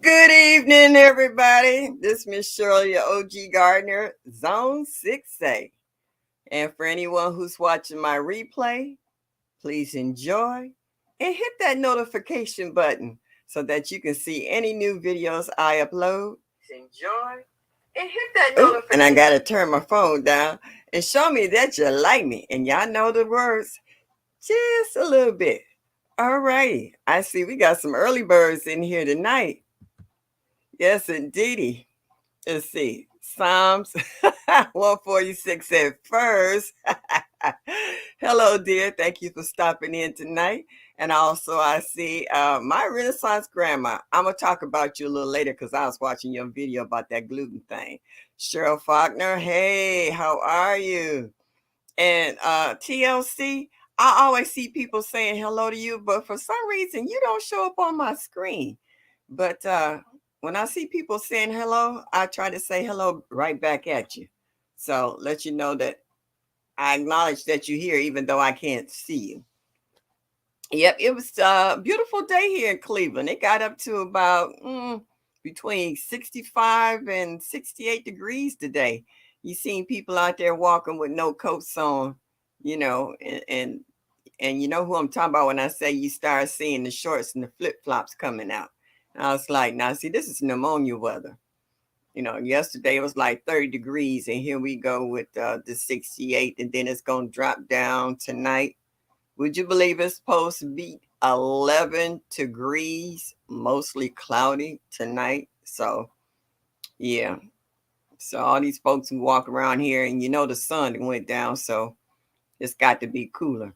Good evening, everybody. This is Miss Shirley, your OG Gardener, Zone 6A. And for anyone who's watching my replay, please enjoy and hit that notification button so that you can see any new videos I upload. Enjoy and hit that notification. And I got to turn my phone down and show me that you like me. And y'all know the words just a little bit. All righty. I see we got some early birds in here tonight. Yes, indeedy. Let's see. Psalms 146 at first. Hello, dear. Thank you for stopping in tonight. And also, I see my Renaissance grandma. I'm going to talk about you a little later because I was watching your video about that gluten thing. Cheryl Faulkner, hey, how are you? And TLC, I always see people saying hello to you, but for some reason, you don't show up on my screen. But when I see people saying hello, I try to say hello right back at you. So let you know that I acknowledge that you're here, even though I can't see you. Yep, it was a beautiful day here in Cleveland. It got up to about between 65 and 68 degrees today. You seen people out there walking with no coats on, you know, and you know who I'm talking about when I say you start seeing the shorts and the flip flops coming out. And I was like, now see, this is pneumonia weather. You know, yesterday it was like 30 degrees, and here we go with the 68, and then it's going to drop down tonight. Would you believe it's supposed to be 11 degrees, mostly cloudy tonight? So, yeah. So, all these folks who walk around here, and you know, the sun went down, so it's got to be cooler.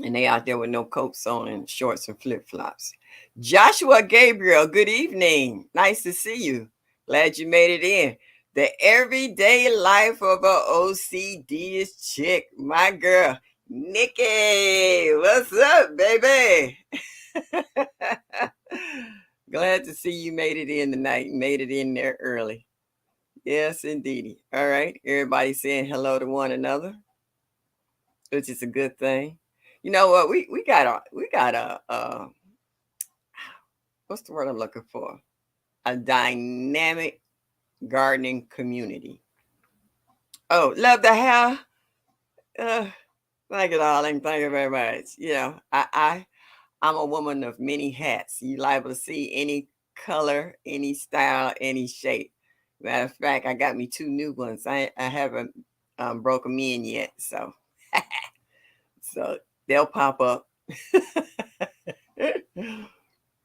And they out there with no coats on and shorts and flip flops. Joshua Gabriel, good evening. Nice to see you. Glad you made it in. The everyday life of a OCD chick, my girl, Nikki. What's up, baby? Glad to see you made it in tonight. Made it in there early. Yes, indeedy. All right. Everybody saying hello to one another, which is a good thing. You know what? We got a what's the word I'm looking for? A dynamic gardening community. Oh, love the hair. Uh, thank you, darling. Thank you very much. You know, I'm a woman of many hats. You liable to see any color, any style, any shape. Matter of fact, I got me two new ones. I haven't broken them in yet, so so they'll pop up.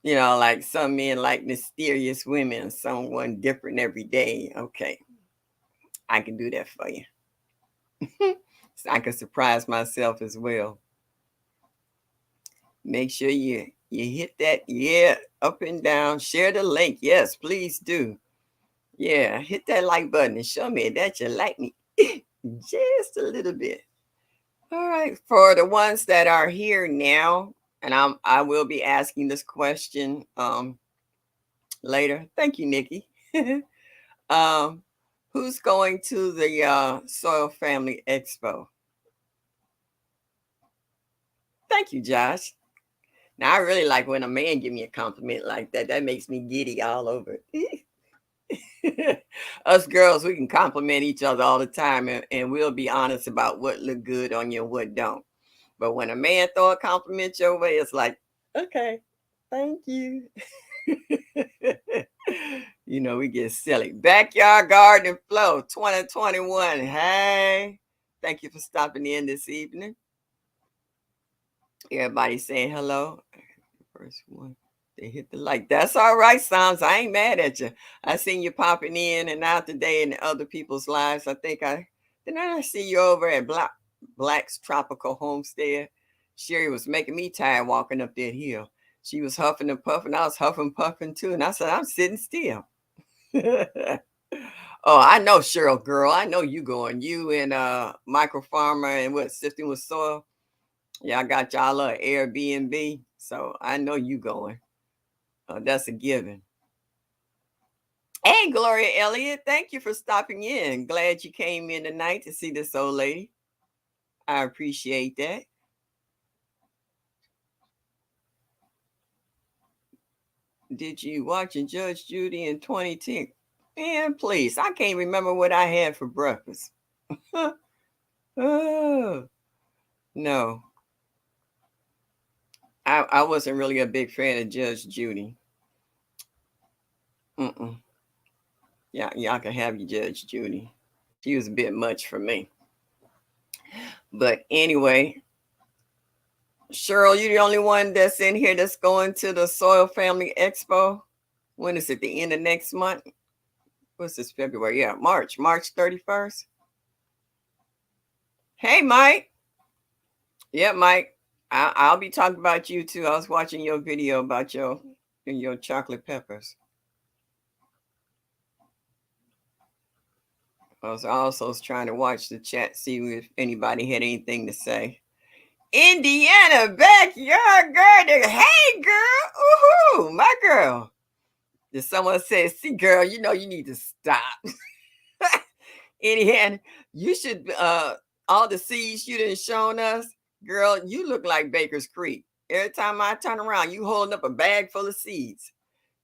You know, like some men like mysterious women, someone different every day. Okay, I can do that for you. So I can surprise myself as well. Make sure you hit that up and down. Share the link. Yes, please do. Yeah, hit that like button and show me that you like me just a little bit. All right, for the ones that are here now, and I will be asking this question later. Thank you, Nikki. um, who's going to the Soil Family Expo? Thank you, Josh. Now I really like when a man give me a compliment like that. That makes me giddy all over. Us girls, we can compliment each other all the time, and we'll be honest about what look good on you and what don't. But when a man throw a compliment your way, it's like, okay, thank you. You know, we get silly. Backyard Garden Flow 2021. Hey, thank you for stopping in this evening. Everybody saying hello. First one. They hit the like. That's all right, Psalms. I ain't mad at you. I seen you popping in and out today in other people's lives. I see you over at Black's Tropical Homestead. Sherry was making me tired walking up that hill. She was huffing and puffing. I was huffing puffing too. And I said, I'm sitting still. Oh, I know, Cheryl girl. I know you going. You and Micro Farmer and what, Sifting with Soil. Y'all got y'all a Airbnb. So I know you going. That's a given. Hey, Gloria Elliott, thank you for stopping in. Glad you came in tonight to see this old lady. I appreciate that. did you watching Judge Judy in 2010? Man, please, I can't remember what I had for breakfast. Oh, no, I wasn't really a big fan of Judge Judy. Mm-mm. Yeah, y'all can have your Judge Judy. She was a bit much for me. But anyway, Cheryl, you the only one that's in here that's going to the Soil Family Expo. When is it? The end of next month? What's this, February? Yeah, March 31st. Hey, Mike. Yeah, Mike. I'll be talking about you too. I was watching your video about your chocolate peppers. I was also trying to watch the chat, see if anybody had anything to say. Indiana backyard garden. Hey, girl. Ooh, my girl. Did someone say, see, girl, you need to stop. Indiana, you should, all the seeds you didn't shown us, girl, you look like Baker's Creek. Every time I turn around, you holding up a bag full of seeds.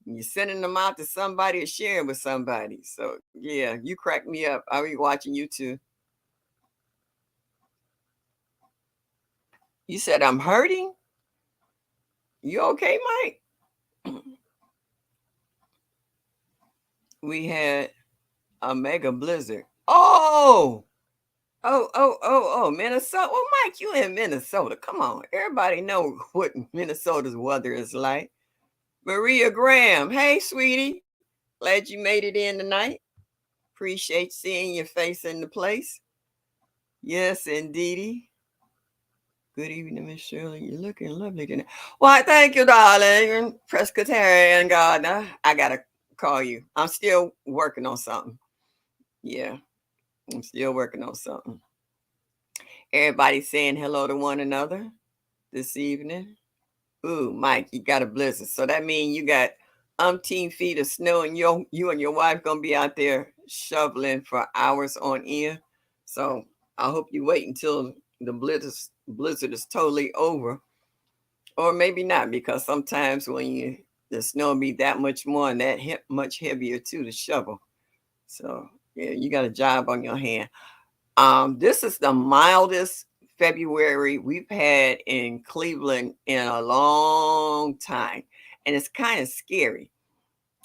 And you're sending them out to somebody or sharing with somebody. So, yeah, you crack me up. I'll be watching you too. You said I'm hurting? You okay, Mike? We had a mega blizzard. Oh, Minnesota. Well, Mike, you in Minnesota. Come on. Everybody know what Minnesota's weather is like. Maria Graham. Hey, sweetie. Glad you made it in tonight. Appreciate seeing your face in the place. Yes, indeedy. Good evening, Miss Shirley. You're looking lovely tonight. Why, thank you, darling. Presbyterian Gardner. I gotta call you. I'm still working on something. Yeah, I'm still working on something. Everybody saying hello to one another this evening. Ooh, Mike, you got a blizzard. So that means you got umpteen feet of snow and you and your wife gonna be out there shoveling for hours on end. So I hope you wait until the blizzard is totally over. Or maybe not, because sometimes when the snow be that much more and that much heavier too to shovel. So yeah, you got a job on your hand. This is the mildest February we've had in Cleveland in a long time. And it's kind of scary.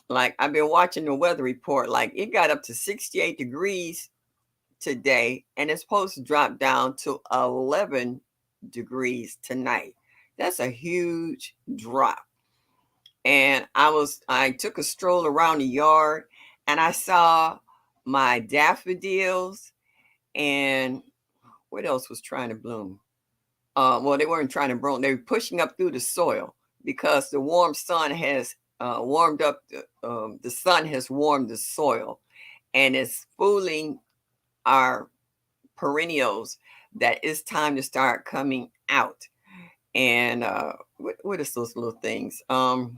Like I've been watching the weather report, like it got up to 68 degrees today, and it's supposed to drop down to 11 degrees tonight. That's a huge drop. And I took a stroll around the yard and I saw my daffodils and what else was trying to bloom? Well, they weren't trying to bloom. They were pushing up through the soil because the warm sun has warmed up. The sun has warmed the soil, and it's fooling our perennials that it's time to start coming out. And what is those little things? I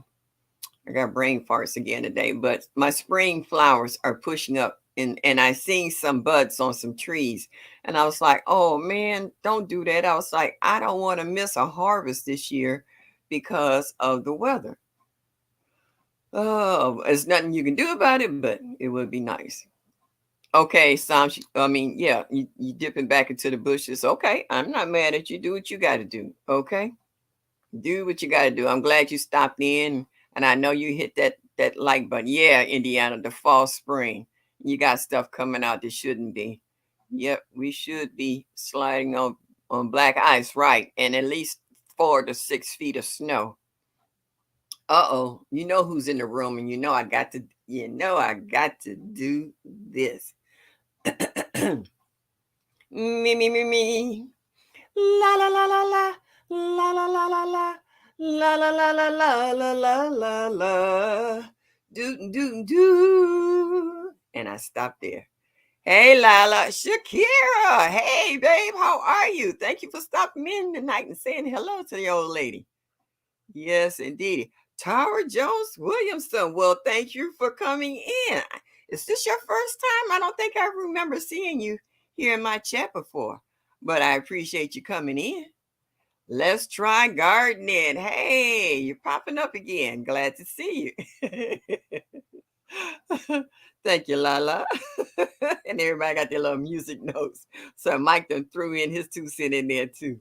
got brain farts again today, but my spring flowers are pushing up and I seen some buds on some trees. And I was like, oh man, don't do that. I was like, I don't want to miss a harvest this year because of the weather. Oh, there's nothing you can do about it, but it would be nice. Okay, Sam, I mean, yeah, you dipping back into the bushes. Okay, I'm not mad at you. Do what you got to do. Okay, do what you got to do. I'm glad you stopped in, and I know you hit that like button. Yeah, Indiana, the fall, spring. You got stuff coming out that shouldn't be. Yep, we should be sliding on black ice, right? And at least 4 to 6 feet of snow. Uh-oh, you know who's in the room, and you know I got to do this. Me. La la la la la la la la la la la la la la la la la la la do. And I stopped there. Hey Lala, Shakira. Hey babe, how are you? Thank you for stopping in tonight and saying hello to the old lady. Yes, indeed. Tara Jones Williamson. Well, thank you for coming in. Is this your first time? I don't think I remember seeing you here in my chat before, but I appreciate you coming in. Let's try gardening. Hey, you're popping up again. Glad to see you. Thank you, Lala. And everybody got their little music notes. So Mike done threw in his 2 cents in there too.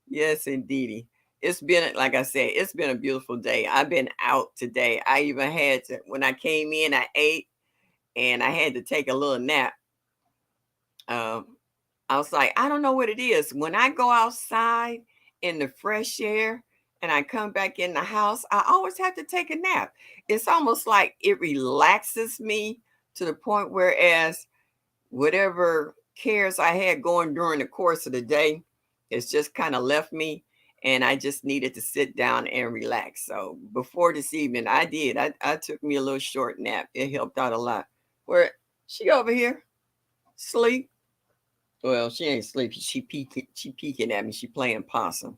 Yes, indeedy. It's been, like I said, it's been a beautiful day. I've been out today. I even had to, when I came in, I ate and I had to take a little nap. Um, I was like, I don't know what it is. When I go outside in the fresh air and I come back in the house, I always have to take a nap. It's almost like it relaxes me to the point whereas whatever cares I had going during the course of the day, it's just kind of left me. And I just needed to sit down and relax. So before this evening, I did. I took me a little short nap. It helped out a lot. Where she over here? Sleep? Well, she ain't sleepy. She peeking at me. She playing possum.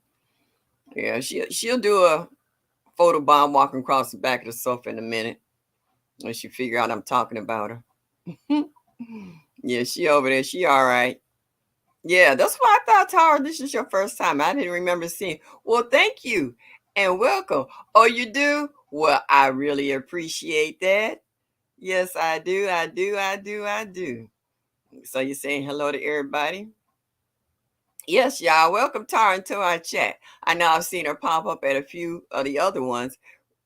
Yeah, she'll do a photo bomb walking across the back of the sofa in a minute when she figure out I'm talking about her. Yeah, she over there. She all right. Yeah, that's why I thought, Tara, this is your first time. I didn't remember seeing. Well, thank you and welcome. Oh, you do? Well, I really appreciate that. Yes, I do. I do. I do. I do. So you're saying hello to everybody? Yes, y'all. Welcome Tara into our chat. I know I've seen her pop up at a few of the other ones.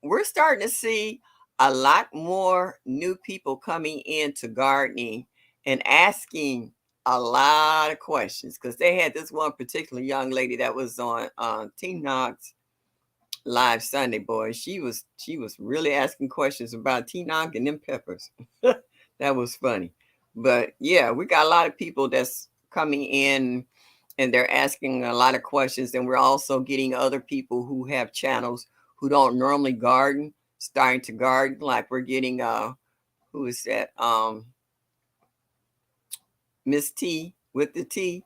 We're starting to see a lot more new people coming into gardening and asking a lot of questions because they had this one particular young lady that was on Teen Knox Live Sunday, boy. She was really asking questions about Teen Knox and them peppers. That was funny. But yeah, we got a lot of people that's coming in and they're asking a lot of questions. And we're also getting other people who have channels who don't normally garden starting to garden. Like we're getting who is that? Miss T with the T.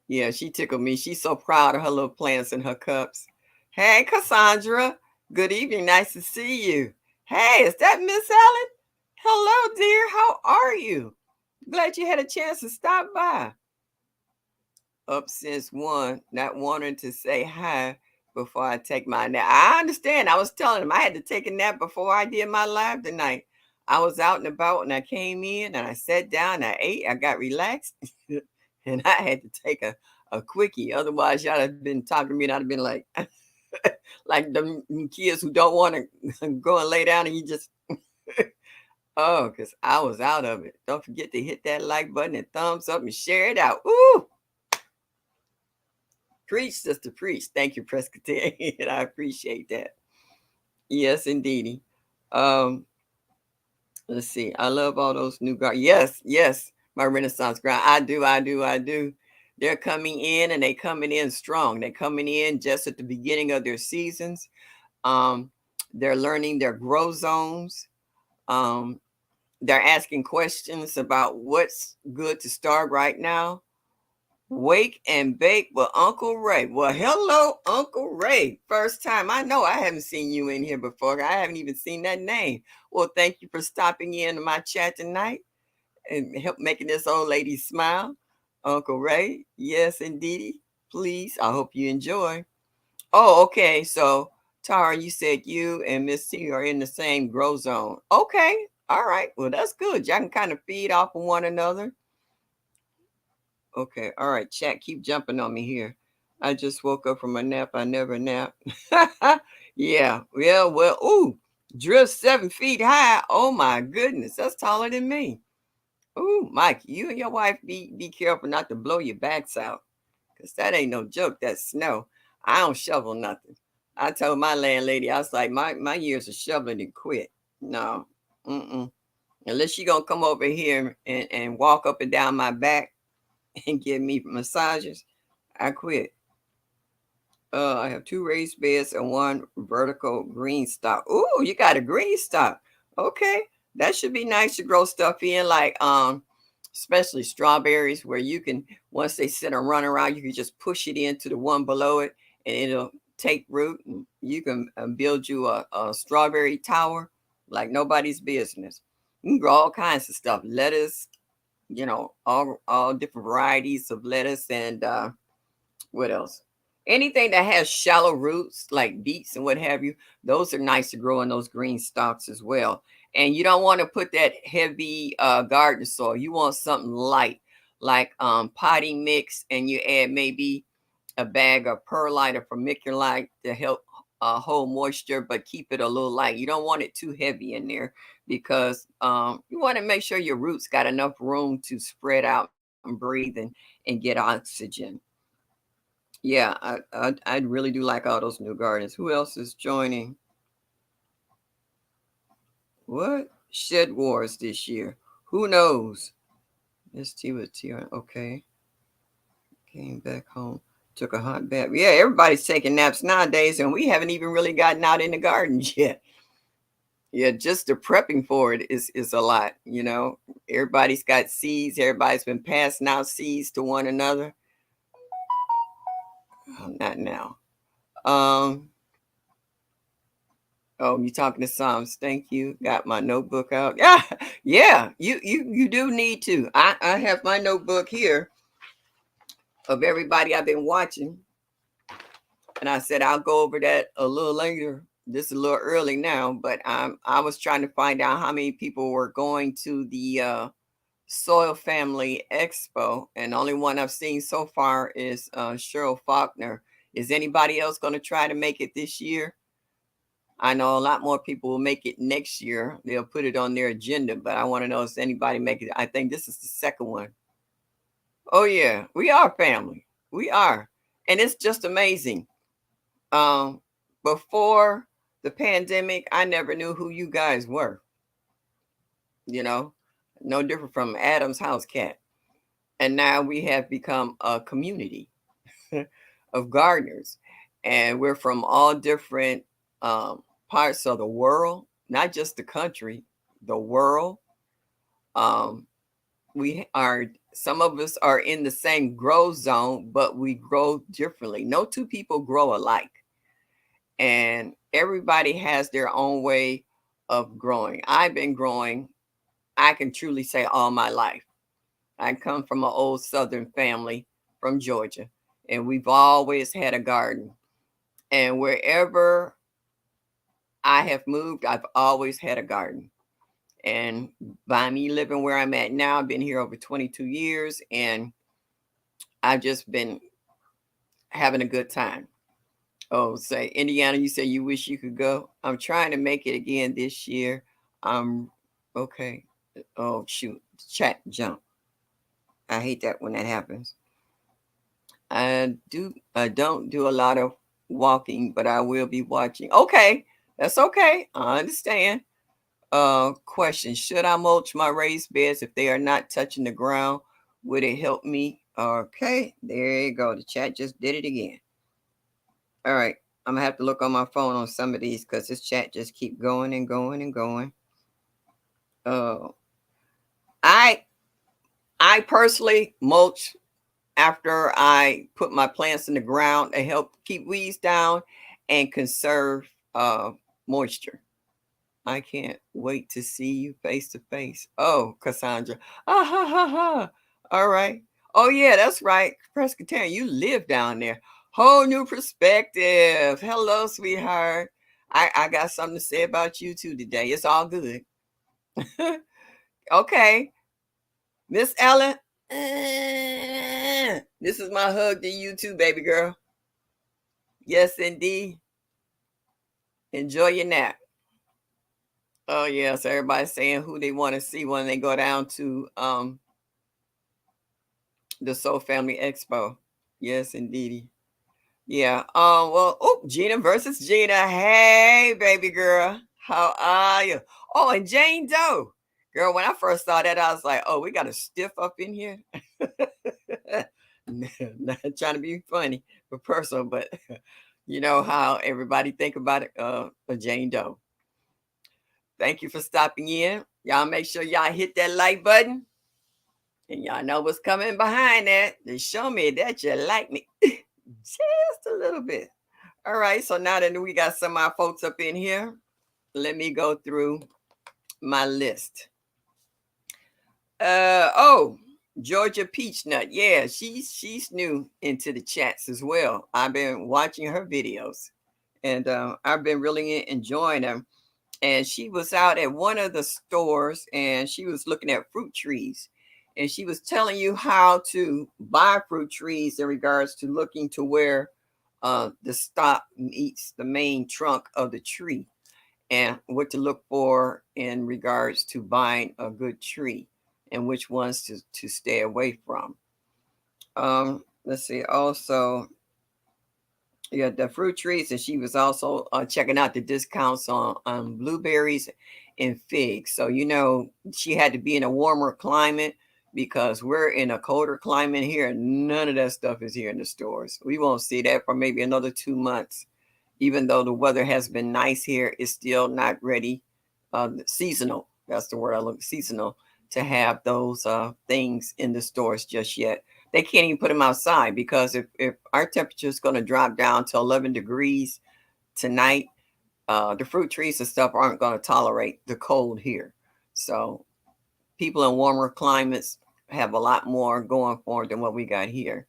Yeah, she tickled me. She's so proud of her little plants and her cups. Hey, Cassandra. Good evening. Nice to see you. Hey, is that Miss Ellen? Hello, dear. How are you? Glad you had a chance to stop by. Up since one, not wanting to say hi before I take my nap. I understand. I was telling him I had to take a nap before I did my live tonight. I was out and about and I came in and I sat down, I ate, I got relaxed, and I had to take a quickie. Otherwise, y'all have been talking to me and I'd have been like, like the kids who don't want to go and lay down and you just, oh, because I was out of it. Don't forget to hit that like button and thumbs up and share it out. Ooh! Preach, sister, preach. Thank you, Presbyterian. I appreciate that. Yes, indeedy. Um, let's see. I love all those new guys. Yes, yes, my Renaissance ground. I do, I do, I do. They're coming in and they coming in strong. They're coming in just at the beginning of their seasons. Um, they're learning their grow zones. Um, they're asking questions about what's good to start right now. Wake and bake with Uncle Ray. Well, hello, Uncle Ray. First time. I know I haven't seen you in here before. I haven't even seen that name. Well, thank you for stopping in my chat tonight and help making this old lady smile. Uncle Ray, yes, indeed. Please, I hope you enjoy. Oh, okay. So, Tara, you said you and Miss T are in the same grow zone. Okay. All right. Well, that's good. Y'all can kind of feed off of one another. Okay. All right. Chat, keep jumping on me here. I just woke up from a nap. I never nap. Yeah. Well. Ooh, drift 7 feet high. Oh my goodness. That's taller than me. Ooh, Mike, you and your wife be careful not to blow your backs out. Cause that ain't no joke. That's snow. I don't shovel nothing. I told my landlady, I was like, my years of shoveling and quit. No. Mm-mm. Unless you gonna come over here and walk up and down my back and give me massages, I quit. I have 2 raised beds and one vertical green stock. Ooh, you got a green stock. Okay, that should be nice to grow stuff in, like especially strawberries, where you can once they sit and run around, you can just push it into the one below it, and it'll take root. And you can build you a strawberry tower like nobody's business. You can grow all kinds of stuff, lettuce, all different varieties of lettuce and what else? Anything that has shallow roots, like beets and what have you, those are nice to grow in those green stalks as well. And you don't want to put that heavy garden soil. You want something light, like potting mix, and you add maybe a bag of perlite or vermiculite to help hold moisture, but keep it a little light. You don't want it too heavy in there because you want to make sure your roots got enough room to spread out and breathe and get oxygen. Yeah, I really do like all those new gardens. Who else is joining? What? Shed Wars this year. Who knows? Miss T with T. Okay. Came back home. Took a hot bath. Yeah, everybody's taking naps nowadays, and we haven't even really gotten out in the gardens yet. Yeah, just the prepping for it is a lot, you know. Everybody's got seeds. Everybody's been passing out seeds to one another. Oh, not now. Um, Oh, you talking to Psalms. Thank you. Got my notebook out. Yeah, yeah. You do need to. I have my notebook here of everybody I've been watching. And I said I'll go over that a little later. This is a little early now, but I was trying to find out how many people were going to the Soil Family Expo, and the only one I've seen so far is Cheryl Faulkner. Is anybody else going to try to make it this year? I know a lot more people will make it next year. They'll put it on their agenda, but I want to know if anybody make it. I think this is the second one. Oh yeah, we are family. We are, and it's just amazing. Um, Before the pandemic, I never knew who you guys were. You know, no different from Adam's house cat, and now we have become a community of gardeners, and we're from all different parts of the world, not just the country, the world. Um, we are Some of us are in the same grow zone, but we grow differently. No two people grow alike, and everybody has their own way of growing. I've been growing, I can truly say, all my life. I come from an old Southern family from Georgia, and we've always had a garden. And wherever I have moved, I've always had a garden. And by me living where I'm at now, I've been here over 22 years, and I've just been having a good time. Oh, say, Indiana, you say you wish you could go. I'm trying to make it again this year. Okay. Oh, shoot. Chat jump. I hate that when that happens. I don't do a lot of walking, but I will be watching. Okay. That's okay. I understand. Question: should I mulch my raised beds if they are not touching the ground? Would it help me? Okay, there you go. The chat just did it again. All right, I'm gonna have to look on my phone on some of these because this chat just keep going and going and going. Uh, I I personally mulch after I put my plants in the ground to help keep weeds down and conserve moisture. I can't wait to see you face to face. Oh, Cassandra. Ah, ha, ha, ha. All right. Oh, yeah, that's right. Presbyterian, you live down there. Whole new perspective. Hello, sweetheart. I got something to say about you too today. It's all good. Okay. Miss Ellen. This is my hug to you too, baby girl. Yes, indeed. Enjoy your nap. Oh yes, everybody's saying who they want to see when they go down to the Soul Family Expo. Yes, indeedy. Yeah. Well, oh, Gina versus Gina. Hey, baby girl. How are you? Oh, and Jane Doe. Girl, when I first saw that, I was like, oh, we got a stiff up in here. Not trying to be funny but personal, but you know how everybody think about it, a Jane Doe. Thank you for stopping in. Y'all make sure y'all hit that like button. And y'all know what's coming behind that. To show me that you like me just a little bit. All right. So now that we got some of our folks up in here, let me go through my list. Oh, Georgia Peach Nut. Yeah, she's new into the chats as well. I've been watching her videos, and I've been really enjoying them. And she was out at one of the stores, and she was looking at fruit trees, and she was telling you how to buy fruit trees in regards to looking to where the stock meets the main trunk of the tree, and what to look for in regards to buying a good tree and which ones to stay away from. Let's see. Also, yeah, the fruit trees, and she was also checking out the discounts on blueberries and figs. So she had to be in a warmer climate because we're in a colder climate here, and none of that stuff is here in the stores. We won't see that for maybe another 2 months. Even though the weather has been nice here, it's still not ready. Seasonal. That's the word I look seasonal to have those things in the stores just yet. They can't even put them outside because if our temperature is going to drop down to 11 degrees tonight, the fruit trees and stuff aren't going to tolerate the cold here. So people in warmer climates have a lot more going for it than what we got here.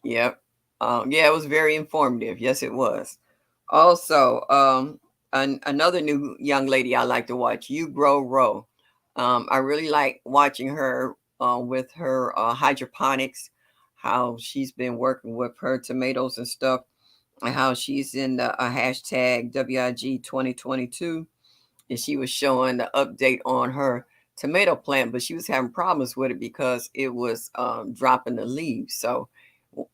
Yep. Yeah, it was very informative. Yes, it was. Also, another new young lady I like to watch, You Grow Row. I really like watching her with her hydroponics, how she's been working with her tomatoes and stuff, and how she's in the hashtag WIG 2022, and she was showing the update on her tomato plant, but she was having problems with it because it was dropping the leaves. So,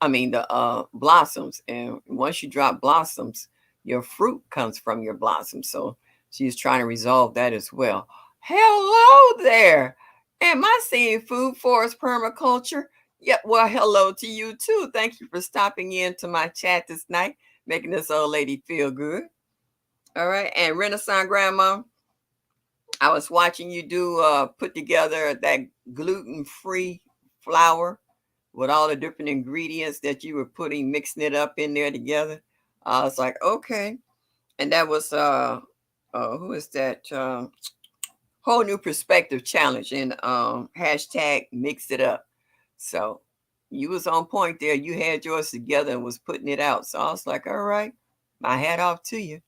I mean, the blossoms. And once you drop blossoms, your fruit comes from your blossoms. So she's trying to resolve that as well. Hello there. Am I seeing Food Forest Permaculture? Yeah, well, hello to you too. Thank you for stopping in to my chat this night, making this old lady feel good. All right. And Renaissance Grandma, I was watching you do put together that gluten-free flour with all the different ingredients that you were putting, mixing it up in there together. I was like, okay. And that was who is that? Whole New Perspective Challenge and hashtag mix it up. So you was on point there. You had yours together and was putting it out. So I was like, all right, my hat off to you.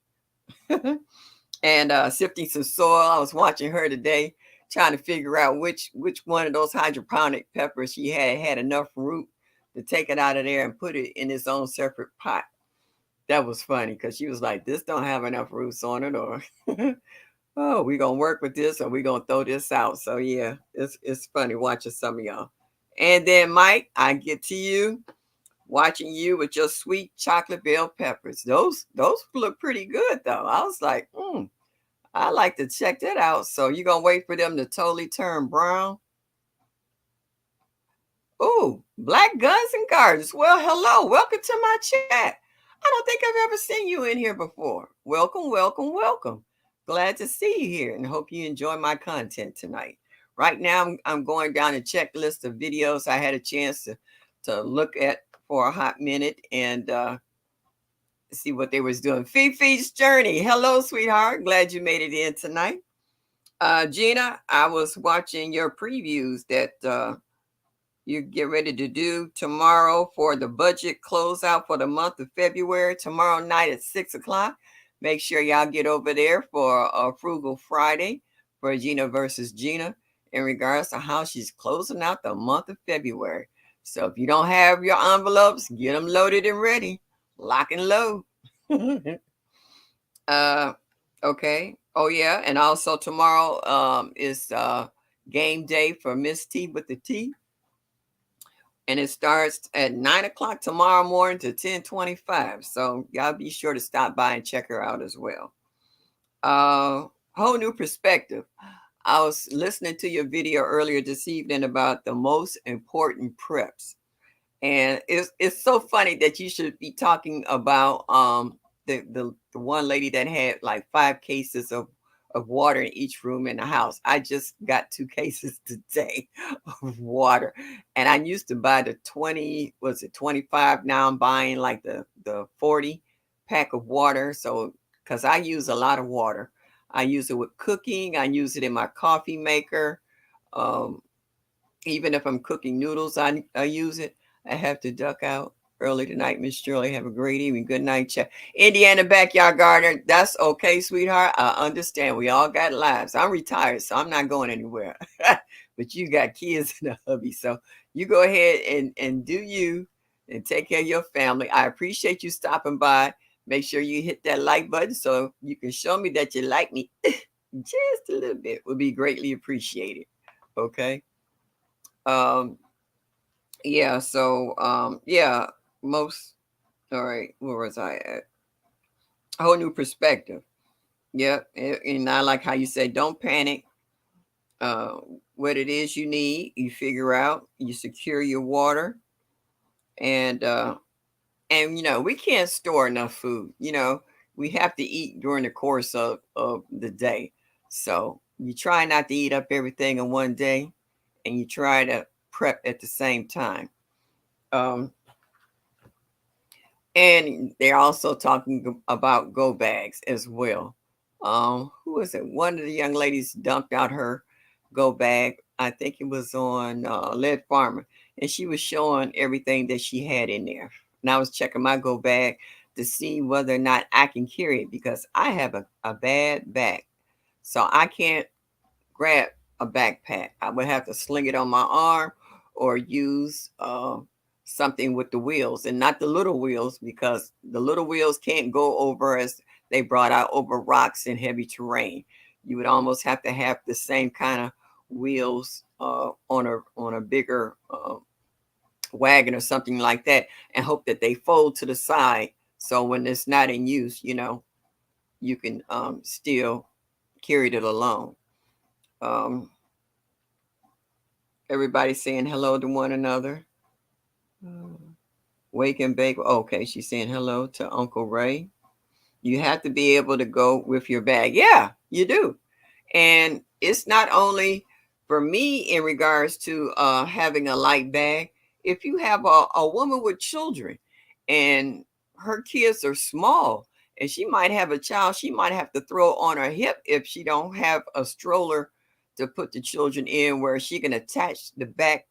And sifting some soil. I was watching her today, trying to figure out which one of those hydroponic peppers she had enough root to take it out of there and put it in its own separate pot. That was funny because she was like, "This don't have enough roots on it," or "Oh, we gonna work with this, or we gonna throw this out." So yeah, it's funny watching some of y'all. And then Mike, I get to you watching you with your sweet chocolate bell peppers. Those look pretty good though. I was like, I like to check that out. So you gonna wait for them to totally turn brown? Ooh, Black Guns and Gardens. Well, hello, welcome to my chat. I don't think I've ever seen you in here before. Welcome, welcome, welcome. Glad to see you here, and hope you enjoy my content tonight. Right now, I'm going down a checklist of videos I had a chance to look at for a hot minute and see what they was doing. Fifi's Journey. Hello, sweetheart. Glad you made it in tonight. Gina, I was watching your previews that you get ready to do tomorrow for the budget closeout for the month of February, tomorrow night at 6 o'clock. Make sure y'all get over there for a Frugal Friday for Gina versus Gina in regards to how she's closing out the month of February. So if you don't have your envelopes, get them loaded and ready. Lock and load. uh, okay. Oh yeah, and also tomorrow is game day for Miss T with the T, and it starts at 9 o'clock tomorrow morning to 10:25. So y'all be sure to stop by and check her out as well. Whole New Perspective. I was listening to your video earlier this evening about the most important preps. And it's so funny that you should be talking about the one lady that had like 5 cases of water in each room in the house. I just got 2 cases today of water, and I used to buy the 20, was it 25? Now I'm buying like the 40 pack of water. So because I use a lot of water, I use it with cooking. I use it in my coffee maker. Um, Even if I'm cooking noodles, I use it. I have to duck out early tonight. Miss Shirley, have a great evening. Good night, chat. Indiana Backyard Gardener, that's okay, sweetheart. I understand. We all got lives. I'm retired, so I'm not going anywhere. But you got kids and a hubby, so you go ahead and do you and take care of your family. I appreciate you stopping by. Make sure you hit that like button so you can show me that you like me just a little bit. Would be greatly appreciated. Okay. Um, yeah, so yeah, most all right, where was I at? A whole new perspective. Yeah, and I like how you said don't panic. Uh what it is you need, you figure out, you secure your water, and we can't store enough food. We have to eat during the course of the day. So you try not to eat up everything in one day, and you try to prep at the same time. Um And they're also talking about go bags as well. Who was it? One of the young ladies dumped out her go bag. I think it was on Lead Farmer, and she was showing everything that she had in there. And I was checking my go bag to see whether or not I can carry it because I have a bad back, so I can't grab a backpack. I would have to sling it on my arm or use something with the wheels and not the little wheels because the little wheels can't go over as they brought out over rocks and heavy terrain. You would almost have to have the same kind of wheels on a bigger wagon or something like that and hope that they fold to the side so when it's not in use, you can still carry it alone. Um, Everybody saying hello to one another. Mm. Wake and bake. Okay, she's saying hello to Uncle Ray. You have to be able to go with your bag. Yeah, you do. And it's not only for me in regards to having a light bag. If you have a woman with children and her kids are small and she might have a child, she might have to throw on her hip if she don't have a stroller to put the children in where she can attach the back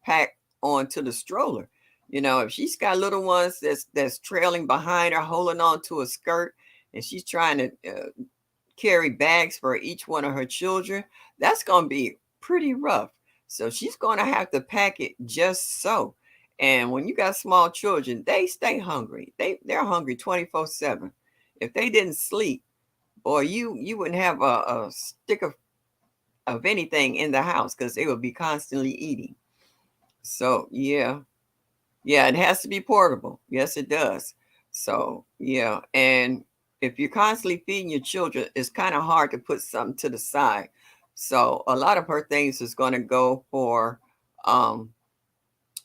pack onto the stroller. If she's got little ones that's trailing behind her, holding on to a skirt, and she's trying to carry bags for each one of her children, that's going to be pretty rough. So she's going to have to pack it just so. And when you got small children, they stay hungry. They're hungry 24/7. If they didn't sleep, boy, you wouldn't have a stick of anything in the house because they would be constantly eating. So yeah. Yeah, it has to be portable. Yes, it does. So, yeah. And if you're constantly feeding your children, it's kind of hard to put something to the side. So, a lot of her things is going to go for um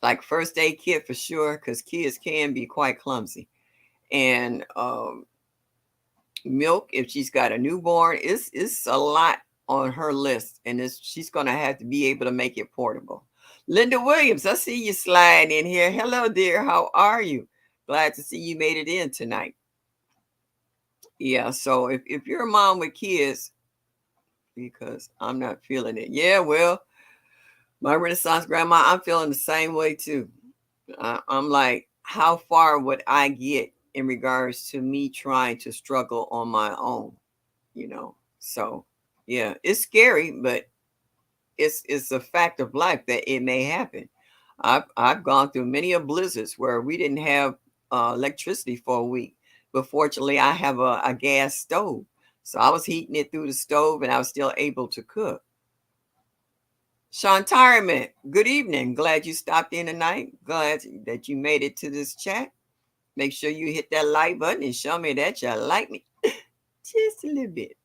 like first aid kit for sure cuz kids can be quite clumsy. And milk if she's got a newborn, it's a lot on her list and she's going to have to be able to make it portable. Linda Williams, I see you slide in here. Hello dear, how are you? Glad to see you made it in tonight. Yeah, so if you're a mom with kids, because I'm not feeling it. Yeah, well, my Renaissance grandma, I'm feeling the same way too. I'm like, how far would I get in regards to me trying to struggle on my own? So yeah, it's scary, but it's a fact of life that it may happen. I've gone through many of blizzards where we didn't have electricity for a week, but fortunately I have a gas stove, so I was heating it through the stove and I was still able to cook. Sean Tyreman, good evening. Glad you stopped in tonight. Glad that you made it to this chat. Make sure you hit that like button and show me that you like me just a little bit.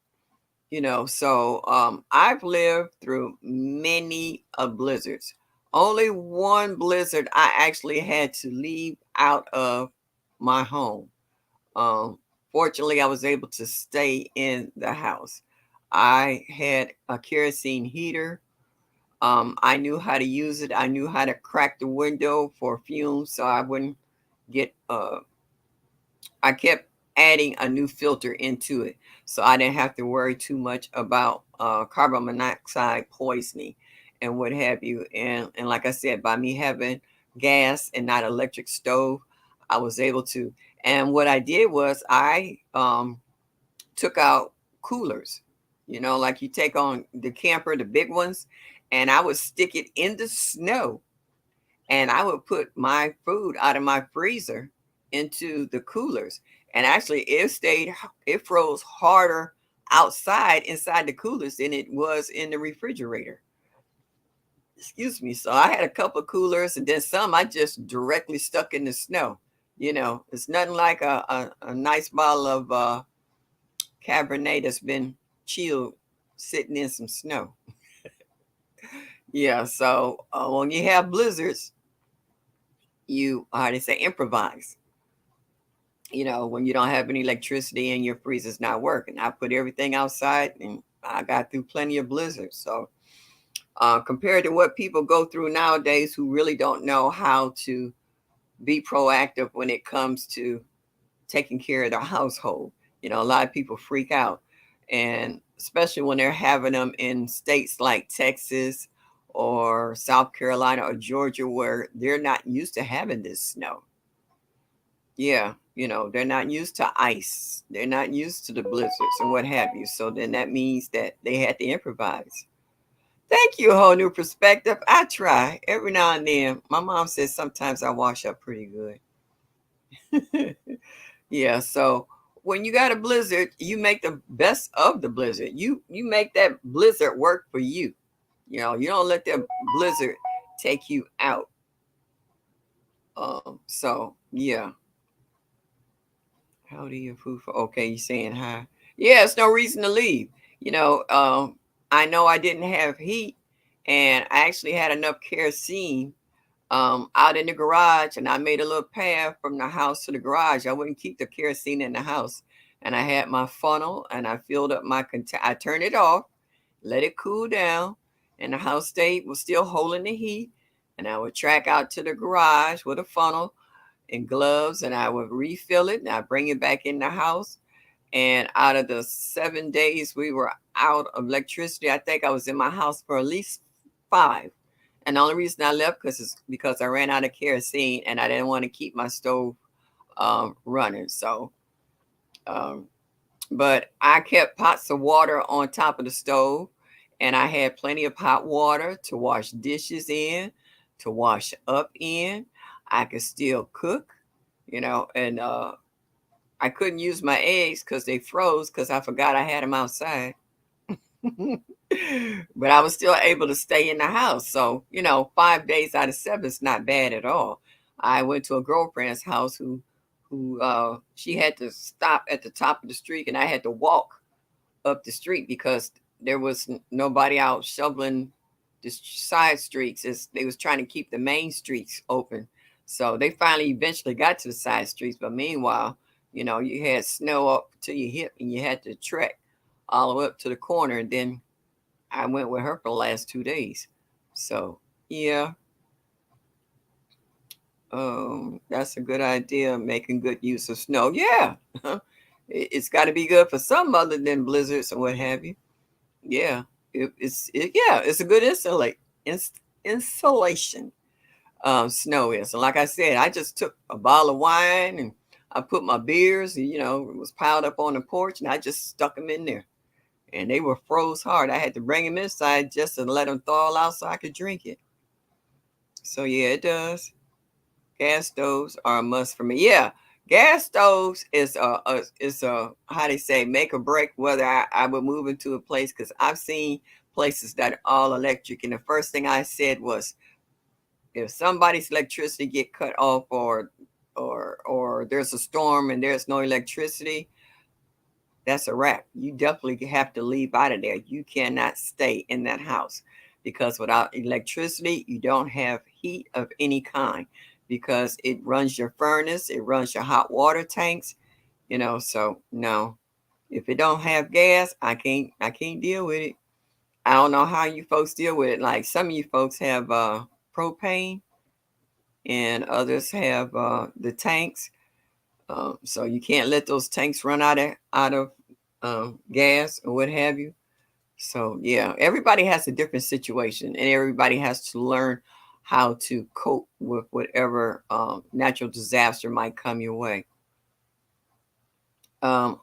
So I've lived through many blizzards. Only one blizzard I actually had to leave out of my home. um Fortunately I was able to stay in the house. I had a kerosene heater. I knew how to use it. I knew how to crack the window for fumes so I wouldn't get I kept adding a new filter into it so I didn't have to worry too much about carbon monoxide poisoning. and what have you. And like I said, by me having gas and not electric stove, I was able to. And what I did was I took out coolers, like you take on the camper, the big ones, and I would stick it in the snow, and I would put my food out of my freezer into the coolers. And actually, it froze harder outside inside the coolers than it was in the refrigerator. Excuse me. So I had a couple of coolers, and then some I just directly stuck in the snow. It's nothing like a nice bottle of Cabernet that's been chilled sitting in some snow. Yeah. So when you have blizzards, you, how they say, improvise. When you don't have any electricity and your freezer's not working. I put everything outside and I got through plenty of blizzards. So, compared to what people go through nowadays who really don't know how to be proactive when it comes to taking care of their household, a lot of people freak out. And especially when they're having them in states like Texas or South Carolina or Georgia where they're not used to having this snow. Yeah, they're not used to ice. They're not used to the blizzards and what have you. So then that means that they had to improvise. Thank you, a whole new perspective. I try every now and then. My mom says sometimes I wash up pretty good. Yeah, so when you got a blizzard, you make the best of the blizzard. You make that blizzard work for you. You don't let that blizzard take you out. So yeah. How do you food for? Okay, you saying hi? Yeah, it's no reason to leave. I know I didn't have heat, and I actually had enough kerosene out in the garage, and I made a little path from the house to the garage. I wouldn't keep the kerosene in the house, and I had my funnel, and I filled up my container. I turned it off, let it cool down, and the house stayed was still holding the heat. And I would track out to the garage with a funnel and gloves, and I would refill it and I bring it back in the house. And out of the 7 days we were out of electricity, I think I was in my house for at least 5. And the only reason I left because I ran out of kerosene and I didn't want to keep my stove running. So, um, but I kept pots of water on top of the stove, and I had plenty of hot water to wash dishes in, to wash up in. I could still cook, and I couldn't use my eggs because they froze because I forgot I had them outside. But I was still able to stay in the house. So, 5 days out of 7 is not bad at all. I went to a girlfriend's house who she had to stop at the top of the street, and I had to walk up the street because there was nobody out shoveling the side streets. They was trying to keep the main streets open. So they finally eventually got to the side streets. But meanwhile, you had snow up to your hip and you had to trek all the way up to the corner. And then I went with her for the last 2 days. So yeah, that's a good idea. Making good use of snow. Yeah, it's got to be good for some other than blizzards and what have you. Yeah, it's a good insulation. Snow is. And like I said, I just took a bottle of wine and I put my beers. It was piled up on the porch, and I just stuck them in there, and they were froze hard. I had to bring them inside just to let them thaw out so I could drink it. So yeah, it does. Gas stoves are a must for me. Yeah, gas stoves is a how they say make or break whether I would move into a place, because I've seen places that are all electric, and the first thing I said was, if somebody's electricity get cut off, or there's a storm and there's no electricity, that's a wrap. You definitely have to leave out of there. You cannot stay in that house, because without electricity, you don't have heat of any kind, because it runs your furnace, it runs your hot water tanks, so no. If it don't have gas, I can't deal with it. I don't know how you folks deal with it. Like some of you folks have propane, and others have the tanks. So you can't let those tanks run out of gas or what have you. So yeah, everybody has a different situation, and everybody has to learn how to cope with whatever natural disaster might come your way. Um,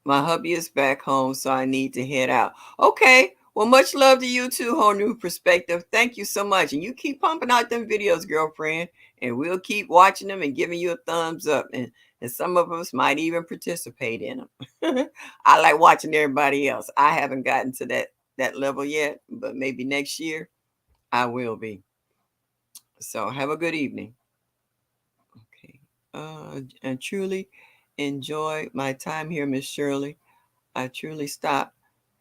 my hubby is back home, so I need to head out. Okay. Well, much love to you too, Whole New Perspective. Thank you so much. And you keep pumping out them videos, girlfriend. And we'll keep watching them and giving you a thumbs up. And some of us might even participate in them. I like watching everybody else. I haven't gotten to that level yet, but maybe next year I will be. So have a good evening. Okay. And truly enjoy my time here, Miss Shirley. I truly stop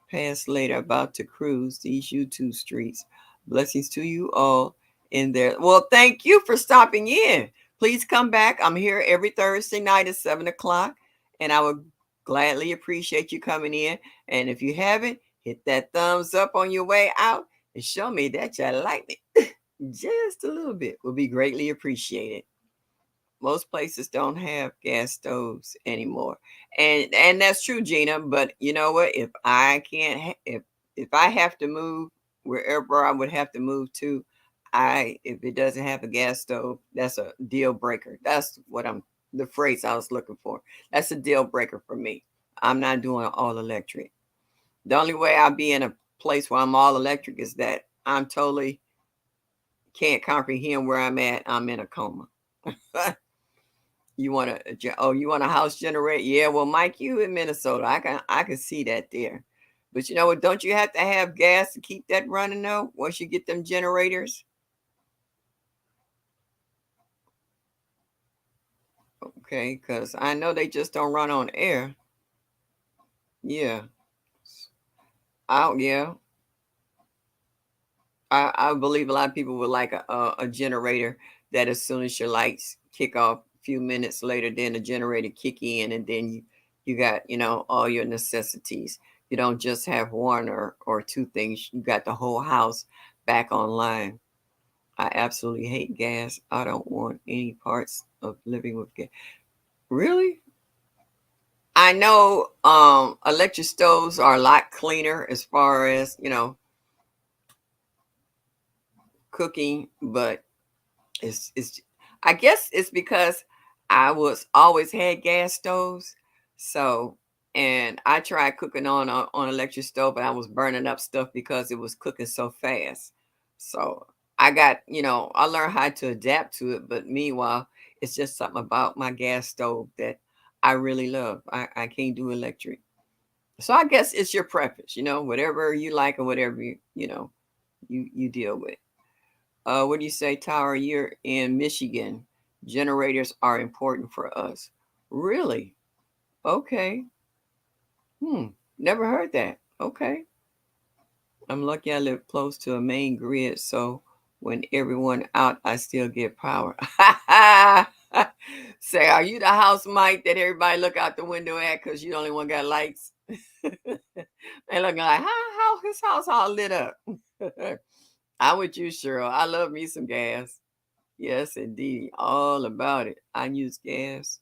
past later about to cruise these YouTube streets. Blessings to you all in there. Well, thank you for stopping in. Please come back. I'm here every Thursday night at 7 o'clock, and I would gladly appreciate you coming in. And if you haven't, hit that thumbs up on your way out and show me that you like me. Just a little bit will be greatly appreciated. Most places don't have gas stoves anymore, and that's true, Gina. But you know what? If I can't, if I have to move wherever I would have to move to, I if it doesn't have a gas stove, that's a deal breaker. That's what I'm the phrase I was looking for. That's a deal breaker for me. I'm not doing all electric. The only way I'll be in a place where I'm all electric is that I'm totally can't comprehend where I'm at. I'm in a coma. You want you want a house generator? Yeah, well, Mike, you in Minnesota. I can see that there. But you know what? Don't you have to have gas to keep that running though? Once you get them generators? Okay, because I know they just don't run on air. Yeah. Yeah. I believe a lot of people would like a generator that as soon as your lights kick off, a few minutes later, then the generator kick in, and then you got all your necessities. You don't just have one or two things. You got the whole house back online. I absolutely hate gas. I don't want any parts of living with gas. Really? I know electric stoves are a lot cleaner as far as cooking, but it's I guess it's because I was always had gas stoves. So and I tried cooking on electric stove, but I was burning up stuff because it was cooking so fast. So I got, I learned how to adapt to it, but meanwhile, it's just something about my gas stove that I really love. I can't do electric. So I guess it's your preference, whatever you like or whatever you deal with. What do you say, Tower? You're in Michigan. Generators are important for us. Really? Okay. Hmm. Never heard that. Okay. I'm lucky I live close to a main grid, so when everyone out, I still get power. Say, are you the house Mike that everybody look out the window at because you the only one got lights? They looking like, how his house all lit up? I'm with you, Cheryl. I love me some gas. Yes, indeed. All about it. I use gas.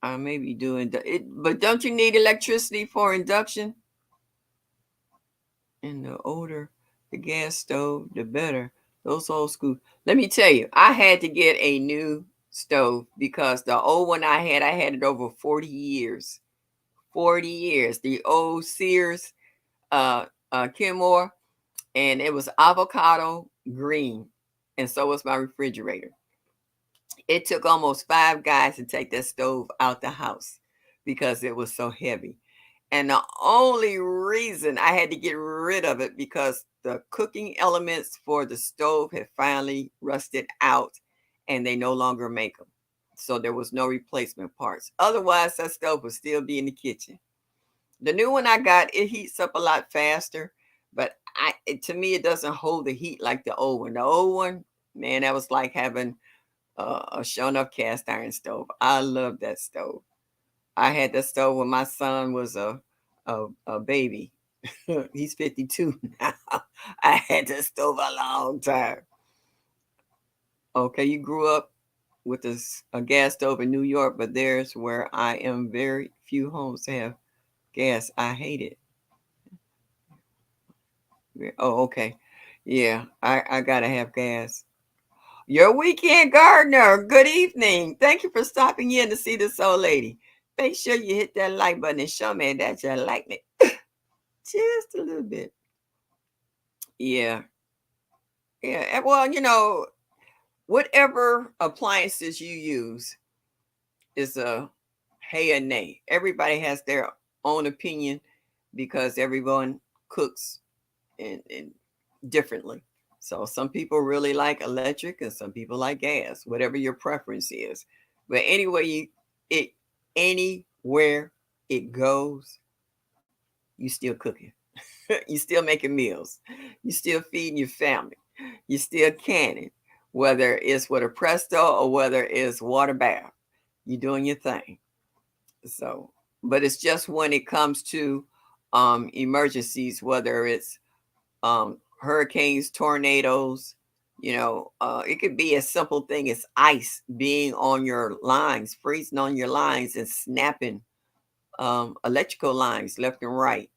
I may be doing it, but don't you need electricity for induction? And the older the gas stove, the better. Those old school. Let me tell you, I had to get a new stove because the old one I had it over 40 years. 40 years. The old Sears Kenmore, and it was avocado green. And so was my refrigerator. It took almost 5 guys to take that stove out the house because it was so heavy. And the only reason I had to get rid of it because the cooking elements for the stove had finally rusted out and they no longer make them. So there was no replacement parts. Otherwise, that stove would still be in the kitchen. The new one I got, it heats up a lot faster, but to me, it doesn't hold the heat like the old one. The old one, man, that was like having a show enough cast iron stove. I love that stove. I had that stove when my son was a baby. He's 52 now. I had that stove a long time. Okay, you grew up with a gas stove in New York, but there's where I am very few homes have gas. I hate it. Oh, okay. Yeah, I gotta have gas. Your weekend gardener. Good evening. Thank you for stopping in to see this old lady. Make sure you hit that like button and show me that you like me just a little bit. Yeah, yeah. Well, whatever appliances you use is a hey or nay. Everybody has their own opinion because everyone cooks and differently. So some people really like electric and some people like gas, whatever your preference is. But anyway, it anywhere it goes, you still cooking. You still making meals. You still feeding your family. You still canning, whether it's with a presto or whether it's water bath. You're doing your thing. So, but it's just when it comes to emergencies, whether it's hurricanes, tornadoes, it could be a simple thing as ice being on your lines, freezing on your lines and snapping electrical lines left and right,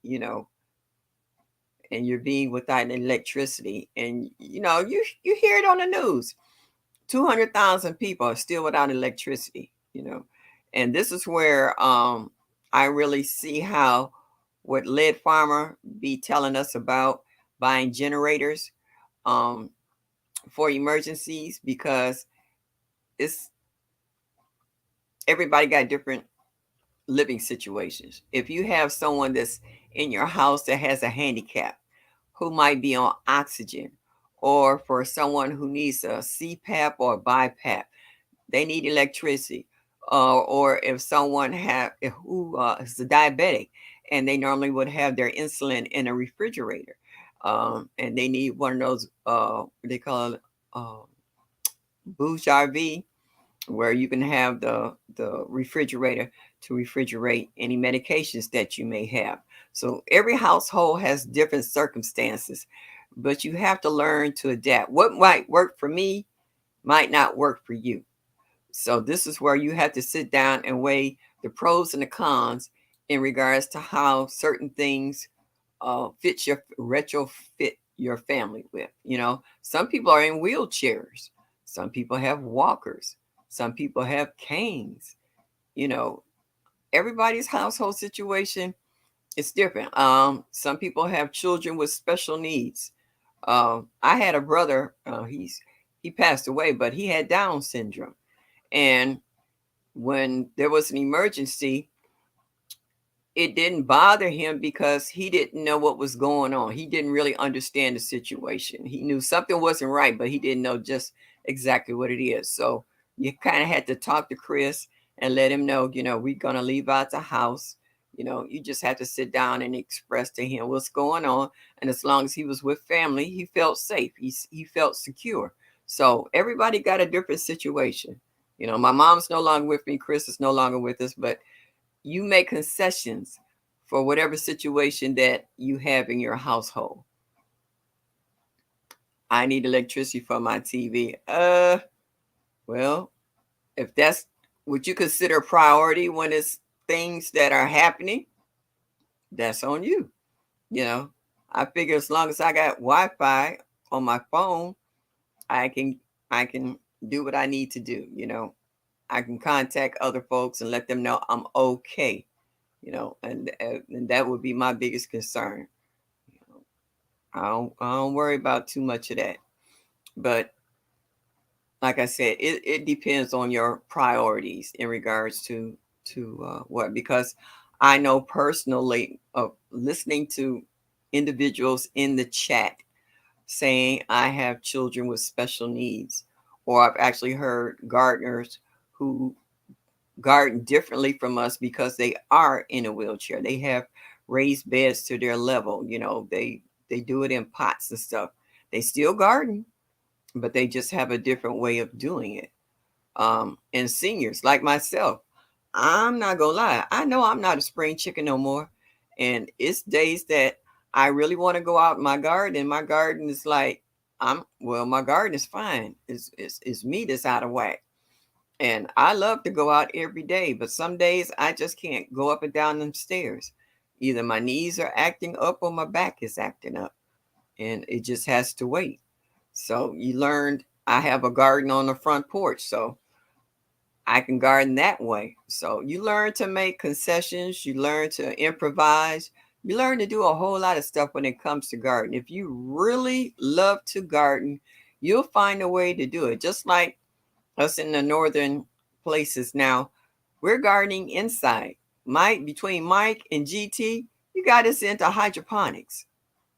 and you're being without electricity. And, you hear it on the news. 200,000 people are still without electricity. And this is where I really see how what Lead Farmer be telling us about buying generators um, for emergencies, because it's everybody got different living situations. If you have someone that's in your house that has a handicap, who might be on oxygen, or for someone who needs a CPAP or a BiPAP, they need electricity. Or if someone who is a diabetic and they normally would have their insulin in a refrigerator, and they need one of those they call it Bouge RV, where you can have the refrigerator to refrigerate any medications that you may have. So every household has different circumstances, but you have to learn to adapt. What might work for me might not work for you. So this is where you have to sit down and weigh the pros and the cons in regards to how certain things fit your retrofit your family with. Some people are in wheelchairs, some people have walkers, some people have canes. You know, everybody's household situation is different. Some people have children with special needs. I had a brother. He passed away, but he had Down syndrome, and when there was an emergency, it didn't bother him because he didn't know what was going on. He didn't really understand the situation. He knew something wasn't right, but he didn't know just exactly what it is. So you kind of had to talk to Chris and let him know, we're going to leave out the house. You just have to sit down and express to him what's going on. And as long as he was with family, he felt safe. He felt secure. So everybody got a different situation. My mom's no longer with me. Chris is no longer with us, but you make concessions for whatever situation that you have in your household. I need electricity for my TV. Well, if that's what you consider a priority when it's things that are happening, that's on you. You know, I figure as long as I got Wi-Fi on my phone, I can I can do what I need to do. I can contact other folks and let them know I'm okay. And that would be my biggest concern. You know, I don't worry about too much of that. But like I said, it depends on your priorities in regards to what, because I know personally of listening to individuals in the chat saying I have children with special needs, or I've actually heard gardeners who garden differently from us because they are in a wheelchair. They have raised beds to their level. They do it in pots and stuff. They still garden, but they just have a different way of doing it. And seniors like myself, I'm not gonna lie, I know I'm not a spring chicken no more. And it's days that I really want to go out in my garden, and my garden is like, my garden is fine. It's me that's out of whack. And I love to go out every day, but some days I just can't go up and down them stairs. Either my knees are acting up or my back is acting up. and it just has to wait. So you learned I have a garden on the front porch, so I can garden that way. So you learn to make concessions, you learn to improvise, you learn to do a whole lot of stuff when it comes to gardening. If you really love to garden, you'll find a way to do it. Just like us in the northern places now, we're gardening inside. Between Mike and GT, you got us into hydroponics.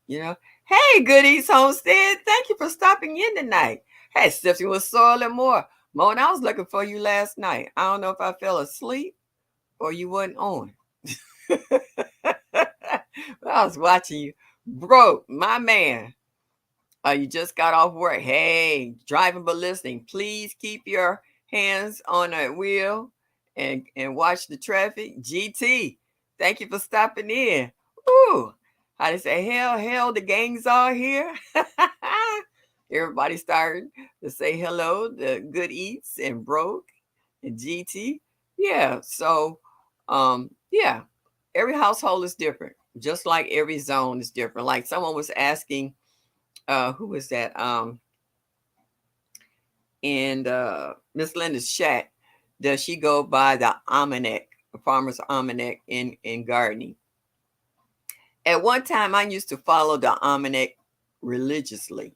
You know, hey, Goodies Homestead, thank you for stopping in tonight. Hey, Stephanie with Soil and More. Moan, I was looking for you last night. I don't know if I fell asleep or you wasn't on. I was watching you. Bro, my man, you just got off work. Hey, driving but listening. Please keep your hands on the wheel and watch the traffic. GT, thank you for stopping in. Ooh, how they say, hell, the gang's all here. Everybody started to say hello, the good eats and broke and GT. Yeah, so yeah, every household is different, just like every zone is different. Like someone was asking, who was that? In Miss Linda's chat, does she go by the almanac, the farmer's almanac in gardening? At one time, I used to follow the almanac religiously,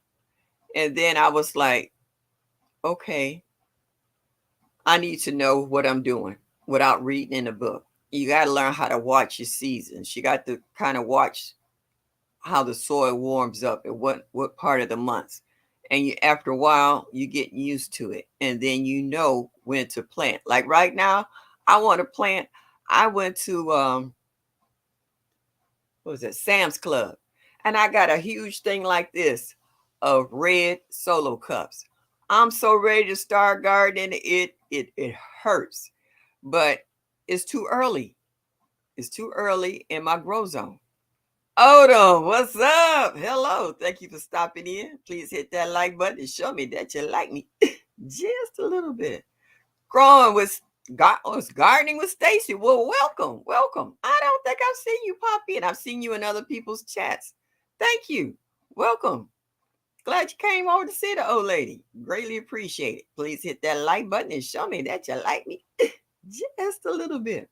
and then I was like, okay, I need to know what I'm doing without reading in a book. You got to learn how to watch your seasons. You got to kind of watch how the soil warms up and what part of the months, and you, after a while you get used to it, and then you know when to plant. Like right now, I want to plant. I went to what was it, Sam's Club, and I got a huge thing like this of red solo cups. I'm so ready to start gardening. It hurts, but it's too early. It's too early in my grow zone. Odom, what's up? Hello. Thank you for stopping in. Please hit that like button and show me that you like me just a little bit. Growing with gardening with Stacy. Well, welcome. Welcome. I don't think I've seen you pop in. I've seen you in other people's chats. Thank you. Welcome. Glad you came over to see the old lady. Greatly appreciate it. Please hit that like button and show me that you like me just a little bit.